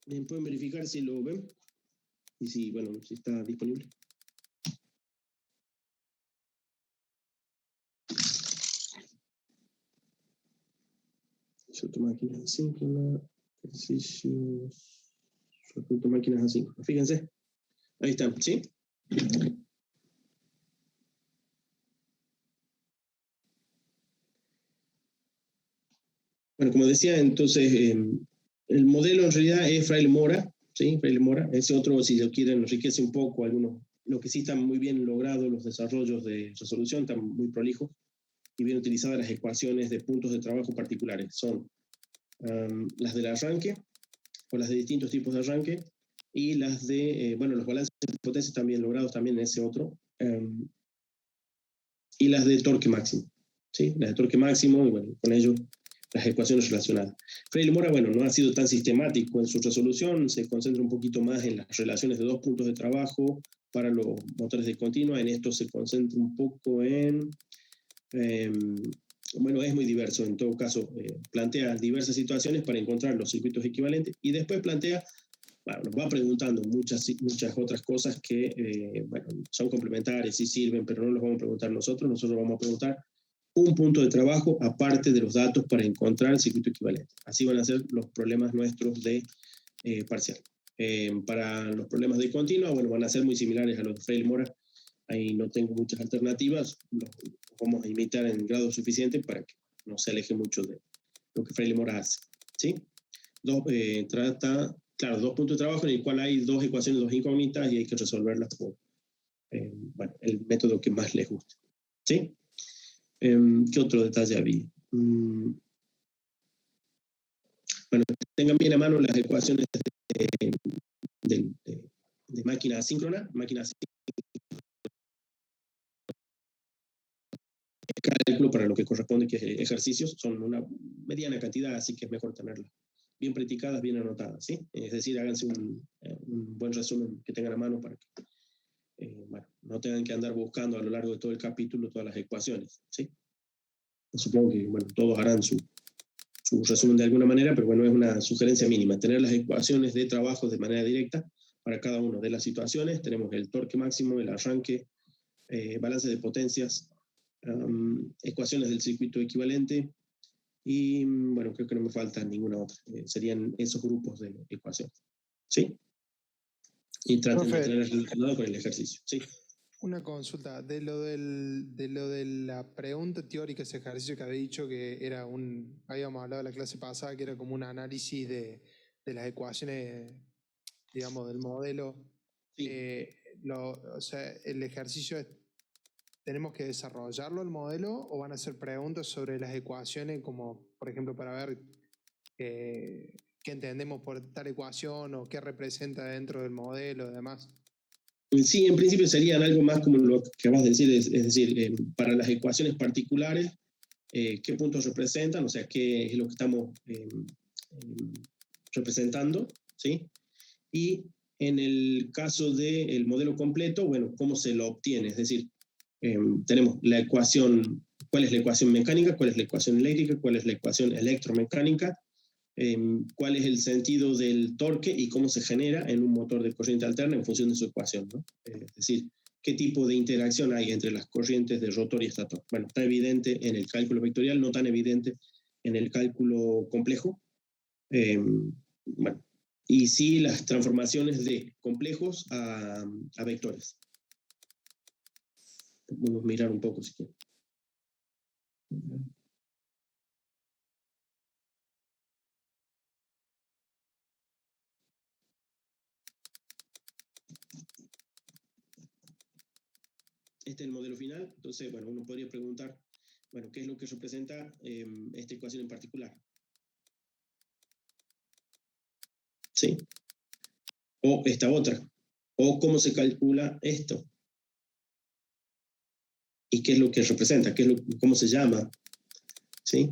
Bien, pueden verificar si lo ven y si, bueno, si está disponible. Suelto máquinas asíncronas, ejercicios, suelto máquinas asíncronas. Fíjense, ahí están, ¿sí? Bueno, como decía, entonces, el modelo en realidad es Fraile Mora, ¿sí? Fraile Mora. Ese otro, si lo quieren, enriquece un poco algunos. Lo que sí están muy bien logrados, los desarrollos de resolución, están muy prolijos y bien utilizadas las ecuaciones de puntos de trabajo particulares. Son las del arranque, o las de distintos tipos de arranque, y las de, bueno, los balances de potencia están bien logrados también en ese otro, y las de torque máximo, ¿sí? Las de torque máximo, y bueno, con ello las ecuaciones relacionadas. Fraile Mora, bueno, no ha sido tan sistemático en su resolución, se concentra un poquito más en las relaciones de dos puntos de trabajo para los motores de continua. En esto se concentra un poco en, bueno, es muy diverso, en todo caso, plantea diversas situaciones para encontrar los circuitos equivalentes y después plantea, bueno, nos va preguntando muchas otras cosas que, bueno, son complementarias, sí sirven, pero no los vamos a preguntar nosotros vamos a preguntar un punto de trabajo aparte de los datos para encontrar el circuito equivalente. Así van a ser los problemas nuestros de parcial. Para los problemas de continua, bueno, van a ser muy similares a los de Fraile Mora. Ahí no tengo muchas alternativas. Los vamos a imitar en grado suficiente para que no se aleje mucho de lo que Fraile Mora hace, ¿sí? Trata, claro, dos puntos de trabajo en el cual hay dos ecuaciones, dos incógnitas y hay que resolverlas por, bueno, el método que más les guste, ¿sí? ¿Qué otro detalle había? Bueno, tengan bien a mano las ecuaciones de máquina asíncrona. Cálculo para lo que corresponde, que es ejercicios, son una mediana cantidad, así que es mejor tenerlas bien practicadas, bien anotadas, ¿sí? Es decir, háganse un buen resumen que tengan a mano para que bueno, no tengan que andar buscando a lo largo de todo el capítulo todas las ecuaciones, ¿sí? Supongo que, bueno, todos harán su resumen de alguna manera, pero bueno, es una sugerencia mínima, tener las ecuaciones de trabajo de manera directa para cada una de las situaciones. Tenemos el torque máximo, el arranque, balance de potencias, ecuaciones del circuito equivalente, y bueno, creo que no me falta ninguna otra. Serían esos grupos de ecuaciones, ¿sí? Y traten de tener relacionado con el ejercicio, ¿sí? Una consulta, de lo de la pregunta teórica, ese ejercicio que había dicho que era habíamos hablado en la clase pasada, que era como un análisis de las ecuaciones, digamos, del modelo. Sí. O sea, el ejercicio ¿tenemos que desarrollarlo el modelo o van a ser preguntas sobre las ecuaciones, como por ejemplo para ver qué entendemos por tal ecuación o qué representa dentro del modelo y demás? Sí, en principio serían algo más como lo que acabas de decir, es decir, para las ecuaciones particulares, qué puntos representan, o sea, qué es lo que estamos representando, ¿sí? Y en el caso del modelo completo, bueno, cómo se lo obtiene, es decir, tenemos la ecuación, cuál es la ecuación mecánica, cuál es la ecuación eléctrica, cuál es la ecuación electromecánica, cuál es el sentido del torque y cómo se genera en un motor de corriente alterna en función de su ecuación, ¿no? Es decir, qué tipo de interacción hay entre las corrientes de rotor y estator. Bueno, está evidente en el cálculo vectorial, no tan evidente en el cálculo complejo. Bueno, y sí las transformaciones de complejos a vectores. Podemos mirar un poco si quieren. Este es el modelo final. Entonces, bueno, uno podría preguntar, bueno, ¿qué es lo que representa esta ecuación en particular? ¿Sí? O esta otra. O cómo se calcula esto. ¿Y qué es lo que representa? ¿Cómo se llama? ¿Sí?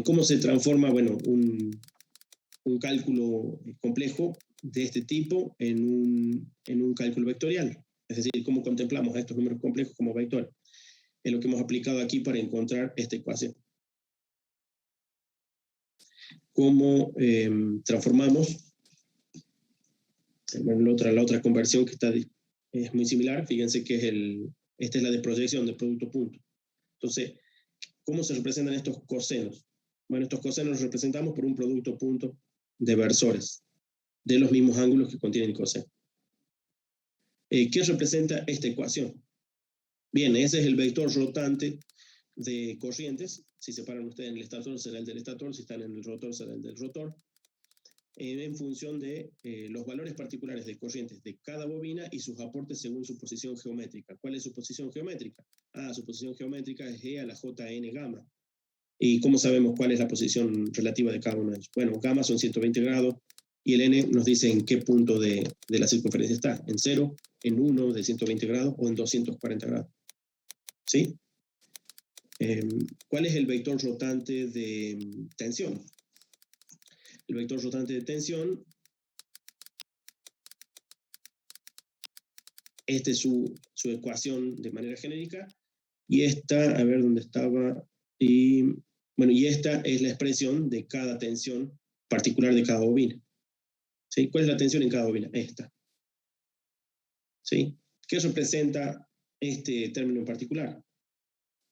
¿Cómo se transforma, bueno, un cálculo complejo de este tipo en un cálculo vectorial? Es decir, ¿cómo contemplamos a estos números complejos como vectores? Es lo que hemos aplicado aquí para encontrar esta ecuación. ¿Cómo transformamos? Bueno, la otra conversión que es muy similar, fíjense que esta es la de proyección de producto punto. Entonces, ¿cómo se representan estos cosenos? Bueno, estos cosenos los representamos por un producto punto de versores, de los mismos ángulos que contienen coseno. ¿Qué representa esta ecuación? Bien, ese es el vector rotante de corrientes. Si se paran ustedes en el estator, será el del estator. Si están en el rotor, será el del rotor. En función de los valores particulares de corrientes de cada bobina y sus aportes según su posición geométrica. ¿Cuál es su posición geométrica? Su posición geométrica es G a la JN gamma. ¿Y cómo sabemos cuál es la posición relativa de cada uno de ellos? Bueno, gamma son 120 grados y el N nos dice en qué punto de la circunferencia está. En 0, en 1 de 120 grados o en 240 grados. ¿Sí? ¿Cuál es el vector rotante de tensión? El vector rotante de tensión, esta es su ecuación de manera genérica, y esta, a ver dónde estaba, y esta es la expresión de cada tensión particular de cada bobina. ¿Sí? ¿Cuál es la tensión en cada bobina? Esta. ¿Sí? ¿Qué representa este término en particular?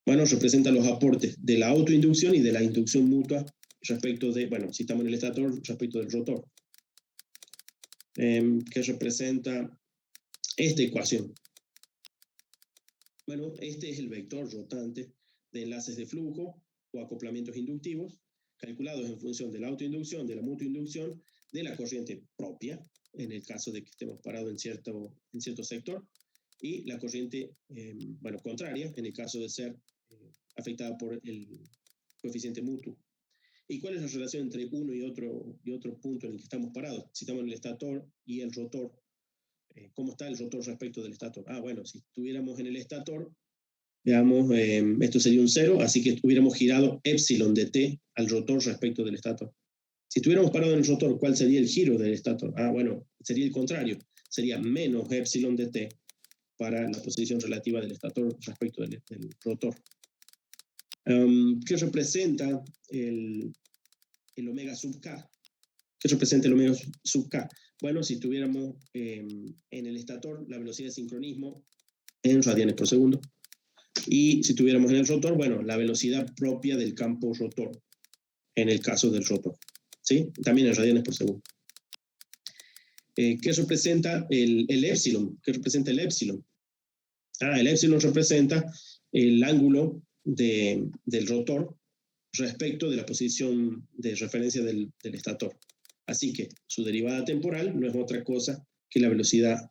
Bueno, representa los aportes de la autoinducción y de la inducción mutua respecto de, bueno, si estamos en el estator, respecto del rotor. ¿Qué representa esta ecuación? Bueno, este es el vector rotante de enlaces de flujo o acoplamientos inductivos, calculados en función de la autoinducción, de la mutuoinducción, de la corriente propia, en el caso de que estemos parados en cierto sector, y la corriente, contraria, en el caso de ser afectada por el coeficiente mutuo. ¿Y cuál es la relación entre uno y otro punto en el que estamos parados? Si estamos en el estator y el rotor, ¿cómo está el rotor respecto del estator? Bueno, si estuviéramos en el estator, veamos, esto sería un 0, así que hubiéramos girado epsilon de t al rotor respecto del estator. Si estuviéramos parados en el rotor, ¿cuál sería el giro del estator? Bueno, sería el contrario, sería menos epsilon de t para la posición relativa del estator respecto del rotor. ¿Qué representa el omega sub k? ¿Qué representa el omega sub k? Bueno, si estuviéramos en el estator, la velocidad de sincronismo en radianes por segundo. Y si estuviéramos en el rotor, bueno, la velocidad propia del campo rotor, en el caso del rotor. ¿Sí? También en radianes por segundo. ¿Qué representa el epsilon? ¿Qué representa el epsilon? El epsilon representa el ángulo del rotor respecto de la posición de referencia del estator. Así que su derivada temporal no es otra cosa que la velocidad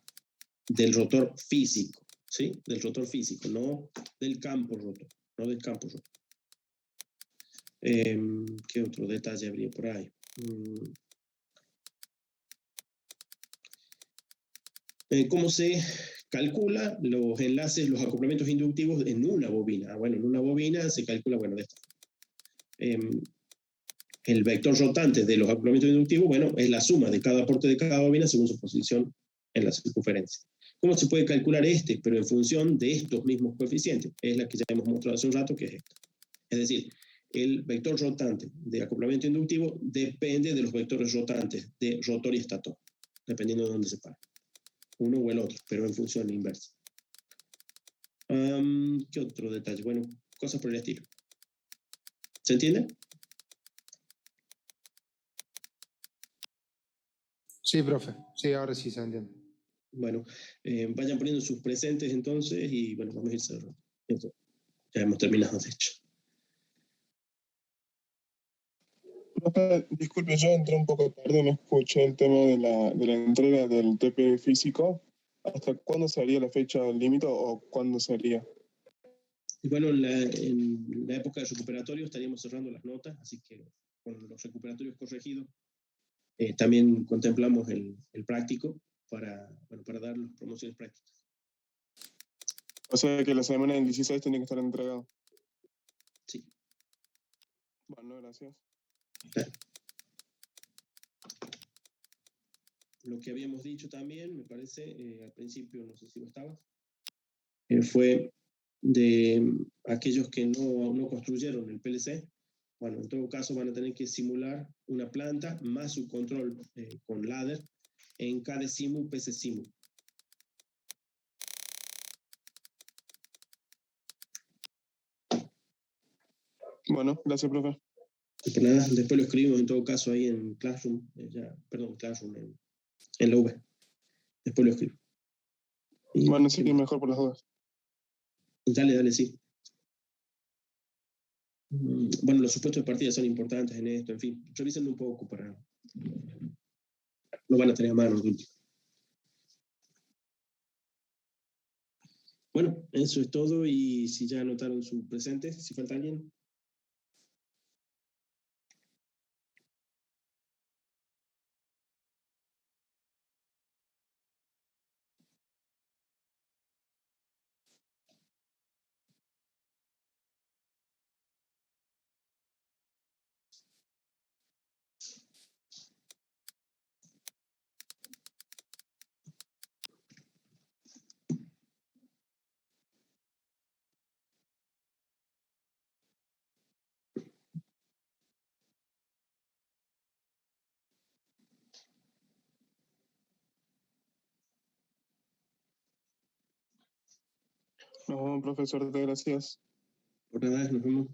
del rotor físico, ¿sí? Del rotor físico, no del campo rotor, no del campo rotor. ¿Qué otro detalle habría por ahí? ¿Cómo se calcula los enlaces, los acoplamientos inductivos en una bobina? Bueno, en una bobina se calcula, bueno, de esta forma. El vector rotante de los acoplamientos inductivos, bueno, es la suma de cada aporte de cada bobina según su posición en la circunferencia. ¿Cómo se puede calcular este? Pero en función de estos mismos coeficientes. Es la que ya hemos mostrado hace un rato, que es esta. Es decir, el vector rotante de acoplamiento inductivo depende de los vectores rotantes de rotor y estator, dependiendo de dónde se para, uno o el otro, pero en función inversa. ¿Qué otro detalle? Bueno, cosas por el estilo. ¿Se entiende? Sí, profe. Sí, ahora sí se entiende. Bueno, vayan poniendo sus presentes entonces y bueno, vamos a ir cerrando. Eso, ya hemos terminado, de hecho. Profe, disculpe, yo entré un poco tarde, no escuché el tema de la entrega del TP físico. ¿Hasta cuándo sería la fecha límite o cuándo sería? Y bueno, en la época de recuperatorio estaríamos cerrando las notas, así que con los recuperatorios corregidos también contemplamos el práctico para, bueno, para dar las promociones prácticas. O sea que la semana del 16 tiene que estar entregado. Sí. Bueno, gracias. Claro. Lo que habíamos dicho también, me parece, al principio, no sé si lo estabas, fue de aquellos que no construyeron el PLC. Bueno, en todo caso van a tener que simular una planta más su control con ladder en KDSIMU, PCSIMU. Bueno, gracias, profe. Y por nada, después lo escribimos en todo caso ahí en Classroom, Classroom en la V. Después lo escribo. Y, bueno, sí, mejor por las dudas. Dale, sí. Bueno, los supuestos de partida son importantes en esto, en fin, revisen un poco para... Lo van a tener a mano. Bueno, eso es todo y si ya anotaron su presente, si falta alguien. Nos vemos, profesor, gracias. Por nada, nos vemos.